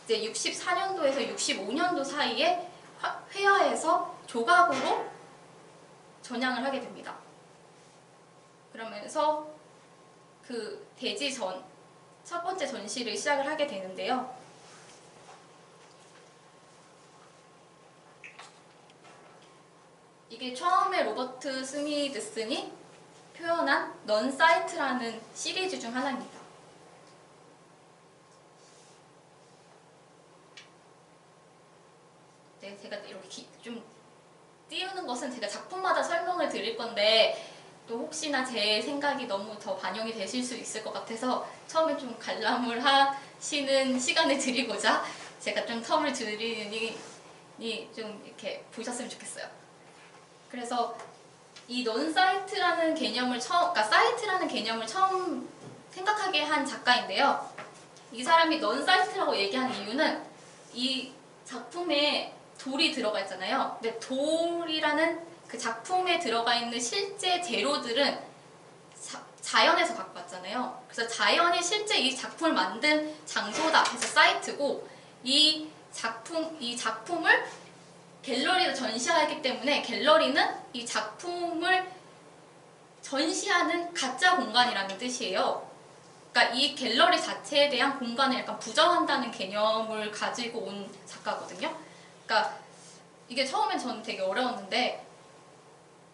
이제 64년도에서 65년도 사이에 회화에서 조각으로 전향을 하게 됩니다. 그러면서 그 첫 번째 전시를 시작을 하게 되는데요. 이게 처음에 로버트 스미드슨이 표현한 넌 사이트라는 시리즈 중 하나입니다. 네, 제가 이렇게 좀 띄우는 것은 제가 작품마다 설명을 드릴 건데 또 혹시나 제 생각이 너무 더 반영이 되실 수 있을 것 같아서 처음에 좀 관람을 하시는 시간을 드리고자 제가 좀 텀을 드리니 좀 이렇게 보셨으면 좋겠어요. 그래서 이 넌사이트라는 개념을 그러니까 사이트라는 개념을 처음 생각하게 한 작가인데요. 이 사람이 넌사이트라고 얘기한 이유는 이 작품에 돌이 들어가 있잖아요. 근데 돌이라는 그 작품에 들어가 있는 실제 재료들은 자연에서 갖고 왔잖아요. 그래서 자연이 실제 이 작품을 만든 장소다 해서 사이트고 이 작품을 갤러리에서 전시하기 때문에 갤러리는 이 작품을 전시하는 가짜 공간이라는 뜻이에요. 그러니까 이 갤러리 자체에 대한 공간을 약간 부정한다는 개념을 가지고 온 작가거든요. 그러니까 이게 처음엔 저는 되게 어려웠는데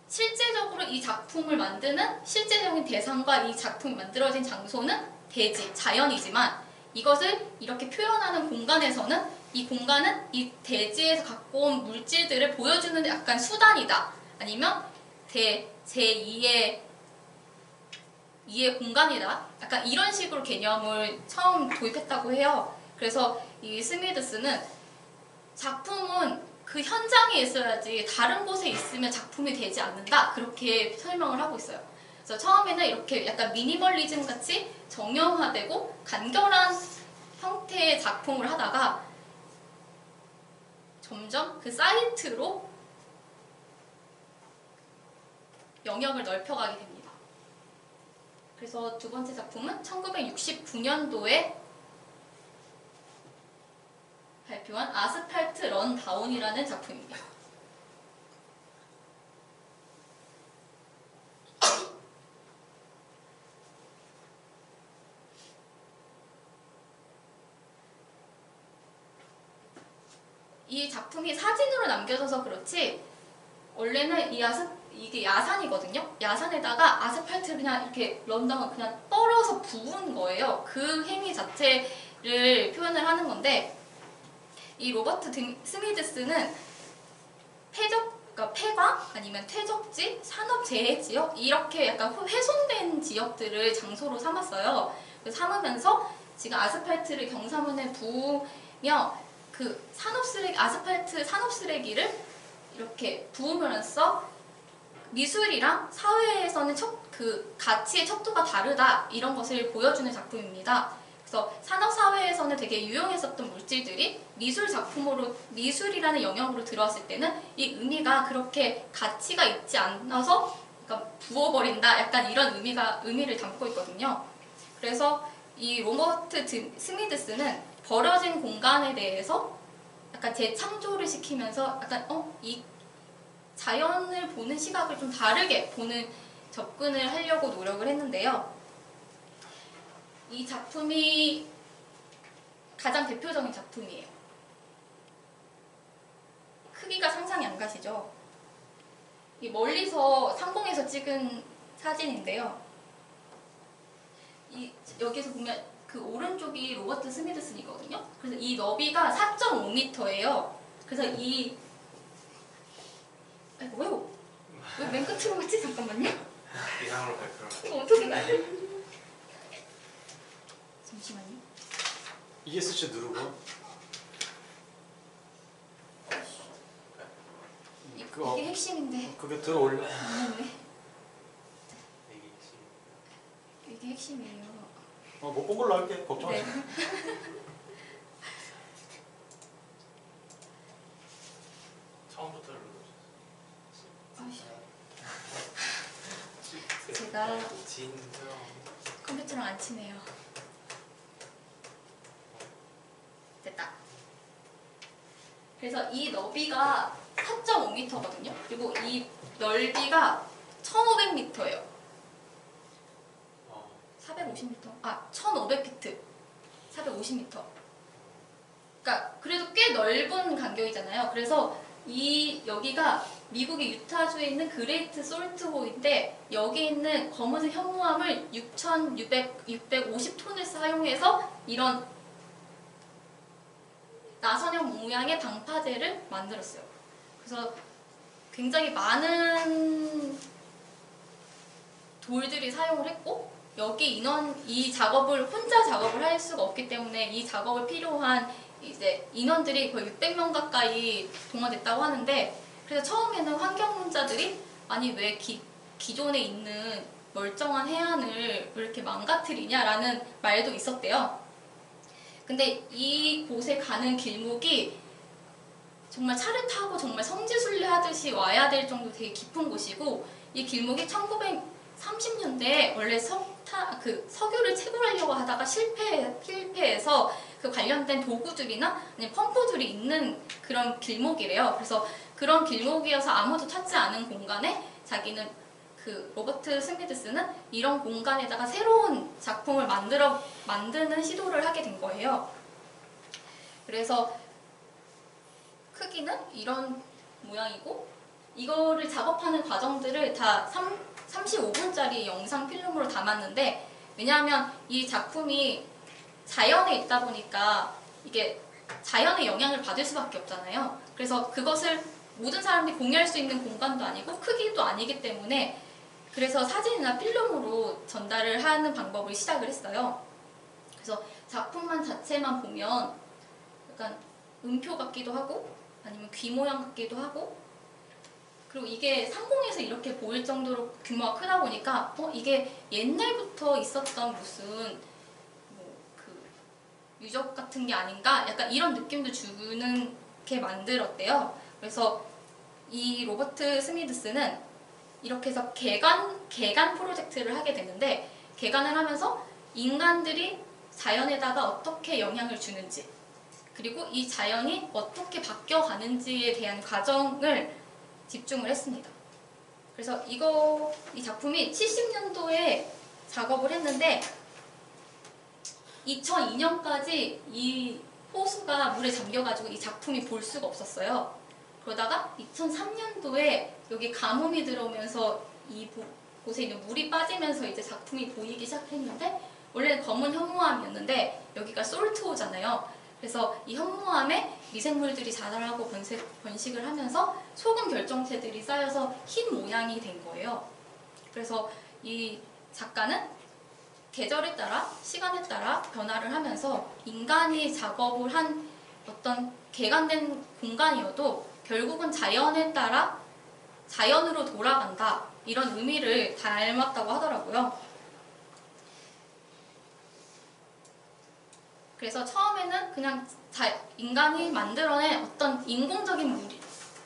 실제적으로 이 작품을 만드는 실제적인 대상과 이 작품이 만들어진 장소는 대지, 자연이지만 이것을 이렇게 표현하는 공간에서는 이 공간은 이 대지에서 갖고 온 물질들을 보여주는 약간 수단이다. 아니면 제2의 공간이다. 약간 이런 식으로 개념을 처음 도입했다고 해요. 그래서 이 스미드스는 작품은 그 현장에 있어야지 다른 곳에 있으면 작품이 되지 않는다. 그렇게 설명을 하고 있어요. 그래서 처음에는 이렇게 약간 미니멀리즘 같이 정형화되고 간결한 형태의 작품을 하다가 점점 그 사이트로 영역을 넓혀가게 됩니다. 그래서 두 번째 작품은 1969년도에 발표한 아스팔트 런 다운이라는 작품입니다. 이 작품이 사진으로 남겨져서 그렇지 원래는 이게 야산이거든요. 야산에다가 아스팔트를 그냥 이렇게 런다운 그냥 떨어서 부은 거예요. 그 행위 자체를 표현을 하는 건데 이 로버트 스미드스는 그러니까 폐광 아니면 퇴적지, 산업재해 지역 이렇게 약간 훼손된 지역들을 장소로 삼았어요. 그래서 삼으면서 지금 아스팔트를 경사면에 부으며 그 아스팔트 산업 쓰레기를 이렇게 부으면서 미술이랑 사회에서는 그 가치의 척도가 다르다 이런 것을 보여주는 작품입니다. 그래서 산업사회에서는 되게 유용했었던 물질들이 미술 작품으로 미술이라는 영역으로 들어왔을 때는 이 의미가 그렇게 가치가 있지 않아서 그러니까 부어버린다 약간 이런 의미를 담고 있거든요. 그래서 이 로버트 스미드스는 버려진 공간에 대해서 약간 재창조를 시키면서 약간 이 자연을 보는 시각을 좀 다르게 보는 접근을 하려고 노력을 했는데요. 이 작품이 가장 대표적인 작품이에요. 크기가 상상이 안 가시죠? 이 멀리서 상공에서 찍은 사진인데요. 여기서 보면 그 오른쪽이 로버트 스미드슨이거든요. 그래서 이 너비가 4.5m예요. 그래서 아이고 왜 맨 끝으로 갔지? 잠깐만요. 이상으로 발표를. 이거 어떻게 가야 돼? 잠시만요. ESC 누르고 이게 핵심인데. 그게 들어 올려. 맞네. 이게 핵심. 이게 핵심이에요. 못 본 걸로 할게. 걱정하지 마. 네. 처음부터 제가 진정. 컴퓨터랑 안 치네요. 됐다. 그래서 이 너비가 4.5m거든요. 그리고 이 넓이가 1500m예요. 450m. 1500피트. 450m. 그러니까 그래도 꽤 넓은 간격이잖아요. 그래서 여기가 미국의 유타주에 있는 그레이트 솔트홀인데 여기 있는 검은색 현무암을 650톤을 사용해서 이런 나선형 모양의 방파제를 만들었어요. 그래서 굉장히 많은 돌들이 사용을 했고 여기 이 작업을 혼자 작업을 할 수가 없기 때문에 이 작업을 필요한 이제 인원들이 거의 600명 가까이 동원됐다고 하는데 그래서 처음에는 환경론자들이 아니 왜 기존에 있는 멀쩡한 해안을 왜 이렇게 망가뜨리냐라는 말도 있었대요. 근데 이곳에 가는 길목이 정말 차를 타고 정말 성지순례 하듯이 와야 될 정도 되게 깊은 곳이고 이 길목이 1930년대에 원래 석유를 채굴하려고 하다가 실패해서 그 관련된 도구들이나 아니면 펌프들이 있는 그런 길목이래요. 그래서 그런 길목이어서 아무도 찾지 않은 공간에 자기는 그 로버트 스미드스는 이런 공간에다가 새로운 작품을 만드는 시도를 하게 된 거예요. 그래서 크기는 이런 모양이고 이거를 작업하는 과정들을 다 35분짜리 영상 필름으로 담았는데 왜냐하면 이 작품이 자연에 있다 보니까 이게 자연의 영향을 받을 수밖에 없잖아요. 그래서 그것을 모든 사람들이 공유할 수 있는 공간도 아니고 크기도 아니기 때문에 그래서 사진이나 필름으로 전달을 하는 방법을 시작을 했어요. 그래서 작품만 자체만 보면 약간 음표 같기도 하고 아니면 귀 모양 같기도 하고 그리고 이게 상공에서 이렇게 보일 정도로 규모가 크다 보니까 이게 옛날부터 있었던 무슨 유적 같은 게 아닌가 약간 이런 느낌도 주는 게 만들었대요. 그래서 이 로버트 스미드스는 이렇게 해서 개간 프로젝트를 하게 됐는데 개간을 하면서 인간들이 자연에다가 어떻게 영향을 주는지 그리고 이 자연이 어떻게 바뀌어가는지에 대한 과정을 집중을 했습니다. 그래서 이 작품이 70년도에 작업을 했는데 2002년까지 이 호수가 물에 잠겨가지고 이 작품이 볼 수가 없었어요. 그러다가 2003년도에 여기 가뭄이 들어오면서 이곳에 있는 물이 빠지면서 이제 작품이 보이기 시작했는데 원래는 검은 현무암이었는데 여기가 솔트호잖아요. 그래서 이 현무암에 미생물들이 자라고 번식을 하면서 소금 결정체들이 쌓여서 흰 모양이 된 거예요. 그래서 이 작가는 계절에 따라 시간에 따라 변화를 하면서 인간이 작업을 한 어떤 개간된 공간이어도 결국은 자연에 따라 자연으로 돌아간다 이런 의미를 닮았다고 하더라고요. 그래서 처음에는 그냥 인간이 만들어낸 어떤 인공적인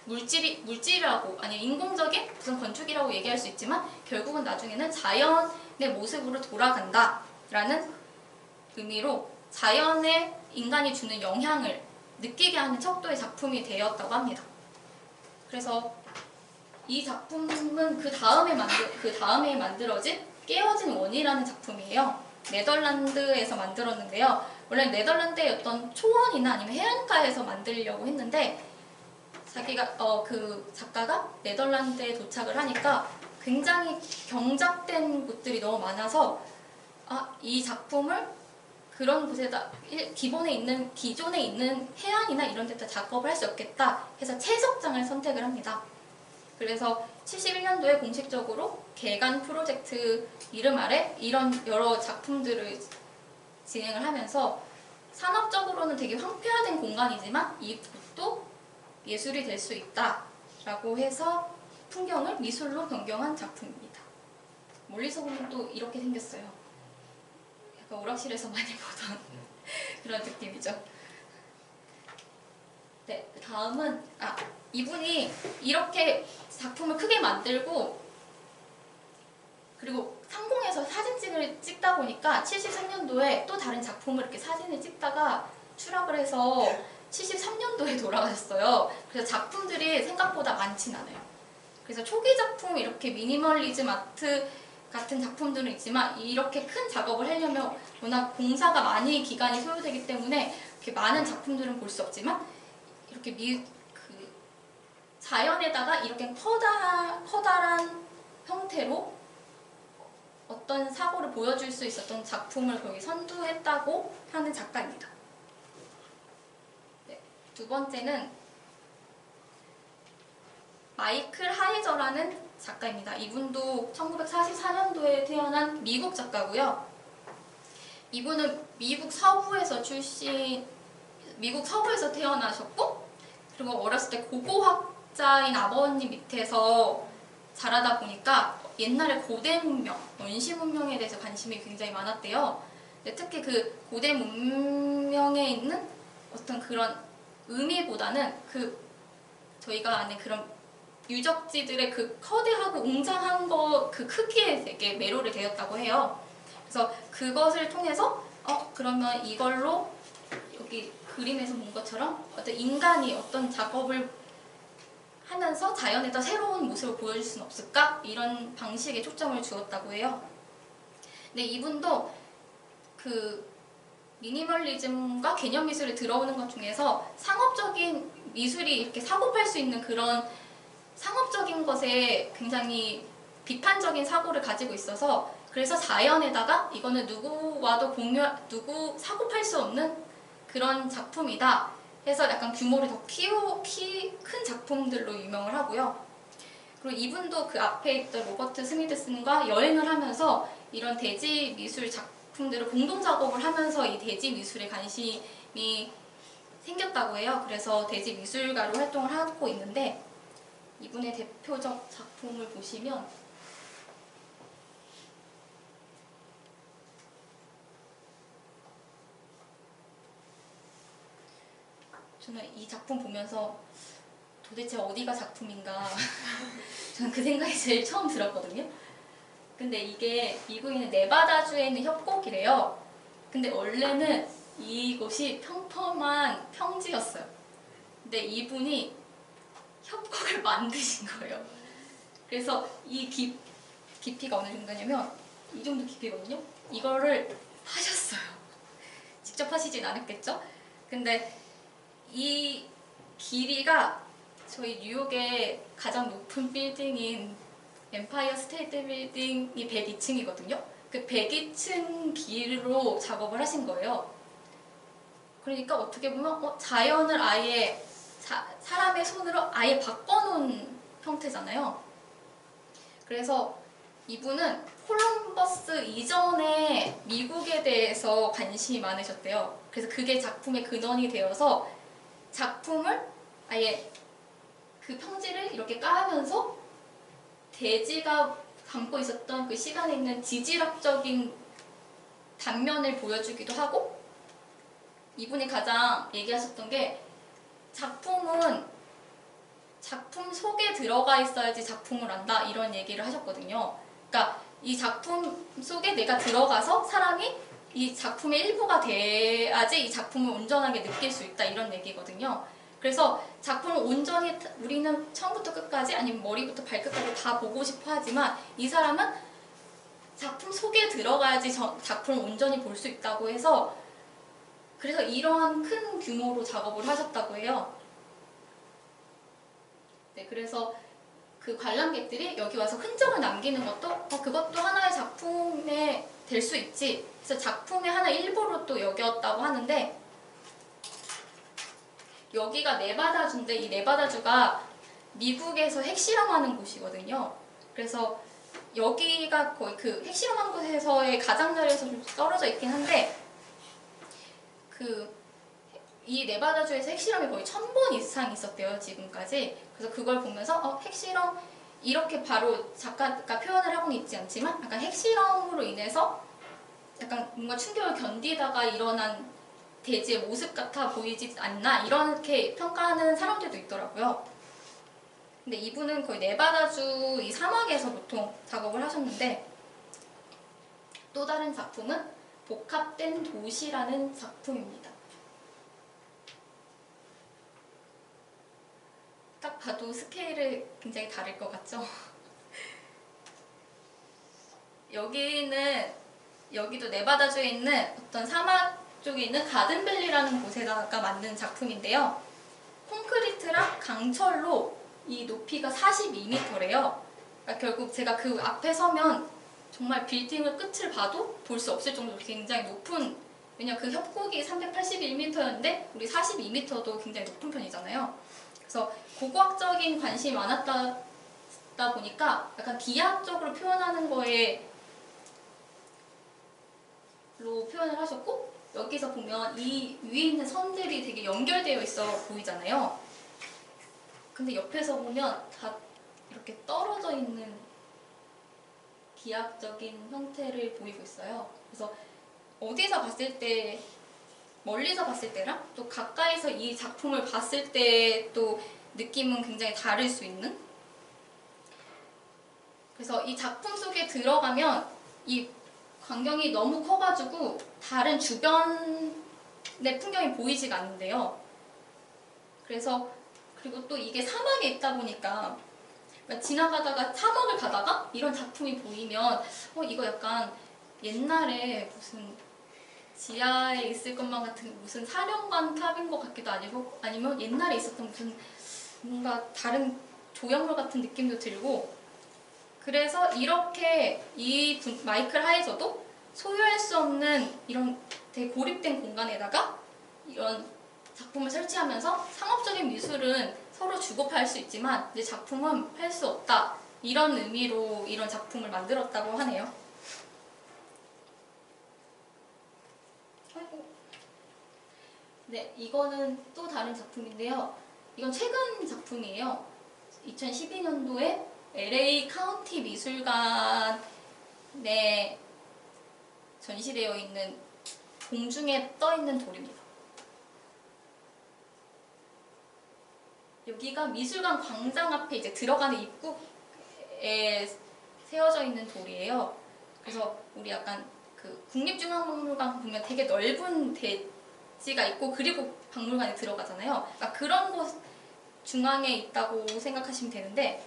물질이라고 아니 인공적인 무슨 건축이라고 얘기할 수 있지만 결국은 나중에는 자연의 모습으로 돌아간다라는 의미로 자연에 인간이 주는 영향을 느끼게 하는 척도의 작품이 되었다고 합니다. 그래서 이 작품은 그 다음에 만들어진 깨어진 원이라는 작품이에요. 네덜란드에서 만들었는데요. 원래 네덜란드의 어떤 초원이나 아니면 해안가에서 만들려고 했는데 그 작가가 네덜란드에 도착을 하니까 굉장히 경작된 곳들이 너무 많아서 이 작품을 그런 곳에다 기존에 있는 해안이나 이런 데다 작업을 할 수 없겠다 해서 채석장을 선택을 합니다. 그래서 71년도에 공식적으로 개간 프로젝트 이름 아래 이런 여러 작품들을 진행을 하면서 산업적으로는 되게 황폐화된 공간이지만 이곳도 예술이 될 수 있다라고 해서 풍경을 미술로 변경한 작품입니다. 멀리서 보면 또 이렇게 생겼어요. 약간 오락실에서 많이 보던 그런 느낌이죠. 네, 다음은 이분이 이렇게 작품을 크게 만들고 그리고 상공에서 사진 찍다 보니까 73년도에 또 다른 작품을 이렇게 사진을 찍다가 추락을 해서 73년도에 돌아가셨어요. 그래서 작품들이 생각보다 많진 않아요. 그래서 초기 작품 이렇게 미니멀리즘 아트 같은 작품들은 있지만 이렇게 큰 작업을 하려면 워낙 공사가 많이 기간이 소요되기 때문에 이렇게 많은 작품들은 볼 수 없지만 이렇게 그 자연에다가 이렇게 커다란 형태로 어떤 사고를 보여줄 수 있었던 작품을 거기 선두했다고 하는 작가입니다. 네, 두 번째는 마이클 하이저라는 작가입니다. 이분도 1944년도에 태어난 미국 작가고요. 이분은 미국 서부에서 태어나셨고, 그리고 어렸을 때 고고학자인 아버님 밑에서 자라다 보니까 옛날에 고대 문명, 원시 문명에 대해서 관심이 굉장히 많았대요. 특히 그 고대 문명에 있는 어떤 그런 의미보다는 저희가 아는 그런 유적지들의 그 커다하고 웅장한 그 크기에 되게 매료를 되었다고 해요. 그래서 그것을 통해서 그러면 이걸로 여기 그림에서 본 것처럼 어떤 인간이 어떤 작업을 하면서 자연에다 새로운 모습을 보여줄 수는 없을까? 이런 방식에 초점을 주었다고 해요. 근데 이분도 그 미니멀리즘과 개념 미술에 들어오는 것 중에서 상업적인 미술이 이렇게 사고팔 수 있는 그런 상업적인 것에 굉장히 비판적인 사고를 가지고 있어서, 그래서 자연에다가 이거는 누구와도 사고팔 수 없는 그런 작품이다 해서 약간 규모를 더 큰 작품들로 유명을 하고요. 그리고 이분도 그 앞에 있던 로버트 스미드슨과 여행을 하면서 이런 대지 미술 작품들을 공동 작업을 하면서 이 대지 미술에 관심이 생겼다고 해요. 그래서 대지 미술가로 활동을 하고 있는데, 이분의 대표적 작품을 보시면 저는 이 작품 보면서 도대체 어디가 작품인가 저는 그 생각이 제일 처음 들었거든요. 근데 이게 미국에 있는 네바다주에 있는 협곡이래요. 근데 원래는 이곳이 평범한 평지였어요. 근데 이분이 협곡을 만드신 거예요. 그래서 이 깊이가 어느 정도냐면 이 정도 깊이거든요. 이거를 하셨어요. 직접 하시진 않았겠죠? 근데 이 길이가 저희 뉴욕의 가장 높은 빌딩인 엠파이어 스테이트 빌딩이 102층이거든요. 그 102층 길로 작업을 하신 거예요. 그러니까 어떻게 보면 자연을 아예 사람의 손으로 아예 바꿔놓은 형태잖아요. 그래서 이분은 콜럼버스 이전에 미국에 대해서 관심이 많으셨대요. 그래서 그게 작품의 근원이 되어서 작품을 아예 그 평지를 이렇게 까면서 대지가 담고 있었던 그 시간에 있는 지질학적인 단면을 보여주기도 하고, 이분이 가장 얘기하셨던 게 작품은 작품 속에 들어가 있어야지 작품을 안다, 이런 얘기를 하셨거든요. 그러니까 이 작품 속에 내가 들어가서 사람이 이 작품의 일부가 돼야지 이 작품을 온전하게 느낄 수 있다, 이런 얘기거든요. 그래서 작품을 온전히 우리는 처음부터 끝까지 아니면 머리부터 발끝까지 다 보고 싶어 하지만 이 사람은 작품 속에 들어가야지 작품을 온전히 볼 수 있다고 해서, 그래서 이러한 큰 규모로 작업을 하셨다고 해요. 네, 그래서 그 관람객들이 여기 와서 흔적을 남기는 것도 그것도 하나의 작품에 될 수 있지. 그래서 작품의 하나 일부로 또 여겼다고 하는데, 여기가 네바다주인데 이 네바다주가 미국에서 핵실험하는 곳이거든요. 그래서 여기가 거의 그 핵실험하는 곳에서의 가장자리에서 좀 떨어져 있긴 한데, 이 네바다주에서 핵실험이 거의 1000번 이상 있었대요, 지금까지. 그래서 그걸 보면서 핵실험, 이렇게 바로 작가가 표현을 하고는 있지 않지만 약간 핵실험으로 인해서 약간 뭔가 충격을 견디다가 일어난 대지의 모습 같아 보이지 않나, 이렇게 평가하는 사람들도 있더라고요. 근데 이분은 거의 네바다주 이 사막에서 보통 작업을 하셨는데, 또 다른 작품은 복합된 도시라는 작품입니다. 딱 봐도 스케일이 굉장히 다를 것 같죠? 여기도 네바다주에 있는 어떤 사막 쪽에 있는 가든밸리라는 곳에다가 만든 작품인데요. 콘크리트랑 강철로 이 높이가 42m래요. 그러니까 결국 제가 그 앞에 서면 정말 빌딩의 끝을 봐도 볼 수 없을 정도로 굉장히 높은, 왜냐면 그 협곡이 381m였는데 우리 42m도 굉장히 높은 편이잖아요. 그래서 고고학적인 관심이 많았다 보니까 약간 기하학적으로 표현하는 거에 로 표현을 하셨고, 여기서 보면 이 위에 있는 선들이 되게 연결되어 있어 보이잖아요. 근데 옆에서 보면 다 이렇게 떨어져 있는 기하학적인 형태를 보이고 있어요. 그래서 어디서 봤을 때, 멀리서 봤을 때랑 또 가까이서 이 작품을 봤을 때 또 느낌은 굉장히 다를 수 있는, 그래서 이 작품 속에 들어가면 이 광경이 너무 커가지고 다른 주변의 풍경이 보이지가 않는데요. 그래서 그리고 또 이게 사막에 있다 보니까 지나가다가 사막을 가다가 이런 작품이 보이면 이거 약간 옛날에 무슨 지하에 있을 것만 같은 무슨 사령관 탑인 것 같기도 하고, 아니면 옛날에 있었던 무슨 뭔가 다른 조형물 같은 느낌도 들고, 그래서 이렇게 이 마이클 하이저도 소유할 수 없는 이런 되게 고립된 공간에다가 이런 작품을 설치하면서 상업적인 미술은 서로 주고팔 수 있지만 이제 작품은 팔 수 없다, 이런 의미로 이런 작품을 만들었다고 하네요. 네, 이거는 또 다른 작품인데요. 이건 최근 작품이에요. 2012년도에 LA 카운티 미술관에 전시되어 있는 공중에 떠 있는 돌입니다. 여기가 미술관 광장 앞에 이제 들어가는 입구에 세워져 있는 돌이에요. 그래서 우리 약간 그 국립중앙박물관 보면 되게 넓은 대지가 있고 그리고 박물관에 들어가잖아요. 그러니까 그런 곳 중앙에 있다고 생각하시면 되는데,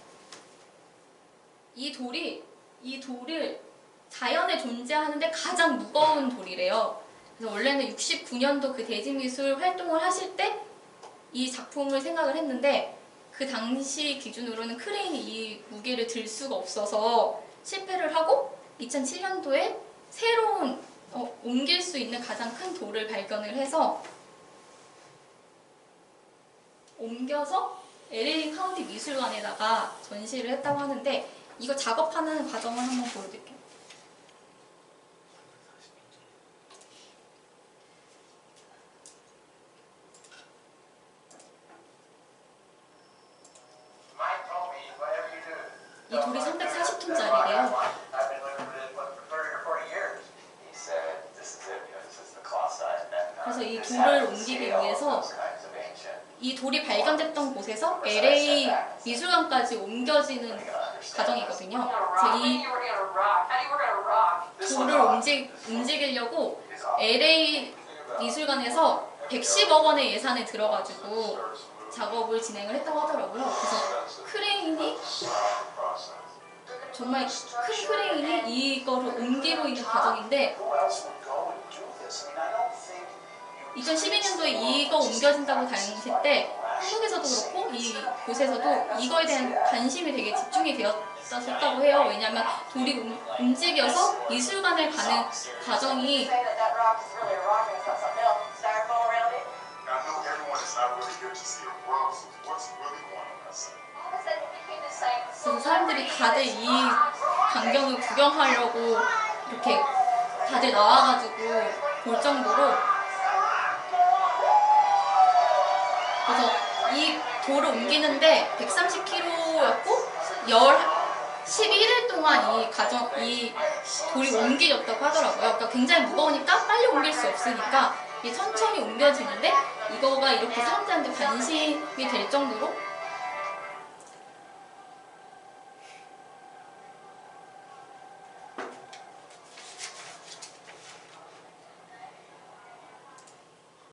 이 돌을 자연에 존재하는데 가장 무거운 돌이래요. 그래서 원래는 69년도 그 대지미술 활동을 하실 때 이 작품을 생각을 했는데, 그 당시 기준으로는 크레인이 이 무게를 들 수가 없어서 실패를 하고 2007년도에 새로운 옮길 수 있는 가장 큰 돌을 발견을 해서 옮겨서 LA 카운티 미술관에다가 전시를 했다고 하는데, 이거 작업하는 과정을 한번 보여드릴게요. 이 돌이 340톤짜리래요. 그래서 이 돌을 옮기기 위해서 이 돌이 발견됐던 곳에서 LA 미술관까지 옮겨지는 과정이거든요. 그래서 이 돌을 움직이려고 LA 미술관에서 110억 원의 예산에 들어가지고 작업을 진행을 했다고 하더라고요. 그래서 크레인이 정말 큰 크레인이 이거를 옮기고 있는 과정인데, 2012년도에 이거 옮겨진다고 당시 때 한국에서도 그렇고 이곳에서도 이거에 대한 관심이 되게 집중이 되었다고 해요. 왜냐하면 돌이 움직여서 미술관을 가는 과정이 그래서 사람들이 다들 이 광경을 구경하려고 이렇게 다들 나와가지고 볼 정도로, 그래서 이 돌을 옮기는데 130kg였고 11일 동안 이 돌이 옮겨졌다고 하더라고요. 그러니까 굉장히 무거우니까 빨리 옮길 수 없으니까 이게 천천히 옮겨지는데, 이거가 이렇게 사람들한테 관심이 될 정도로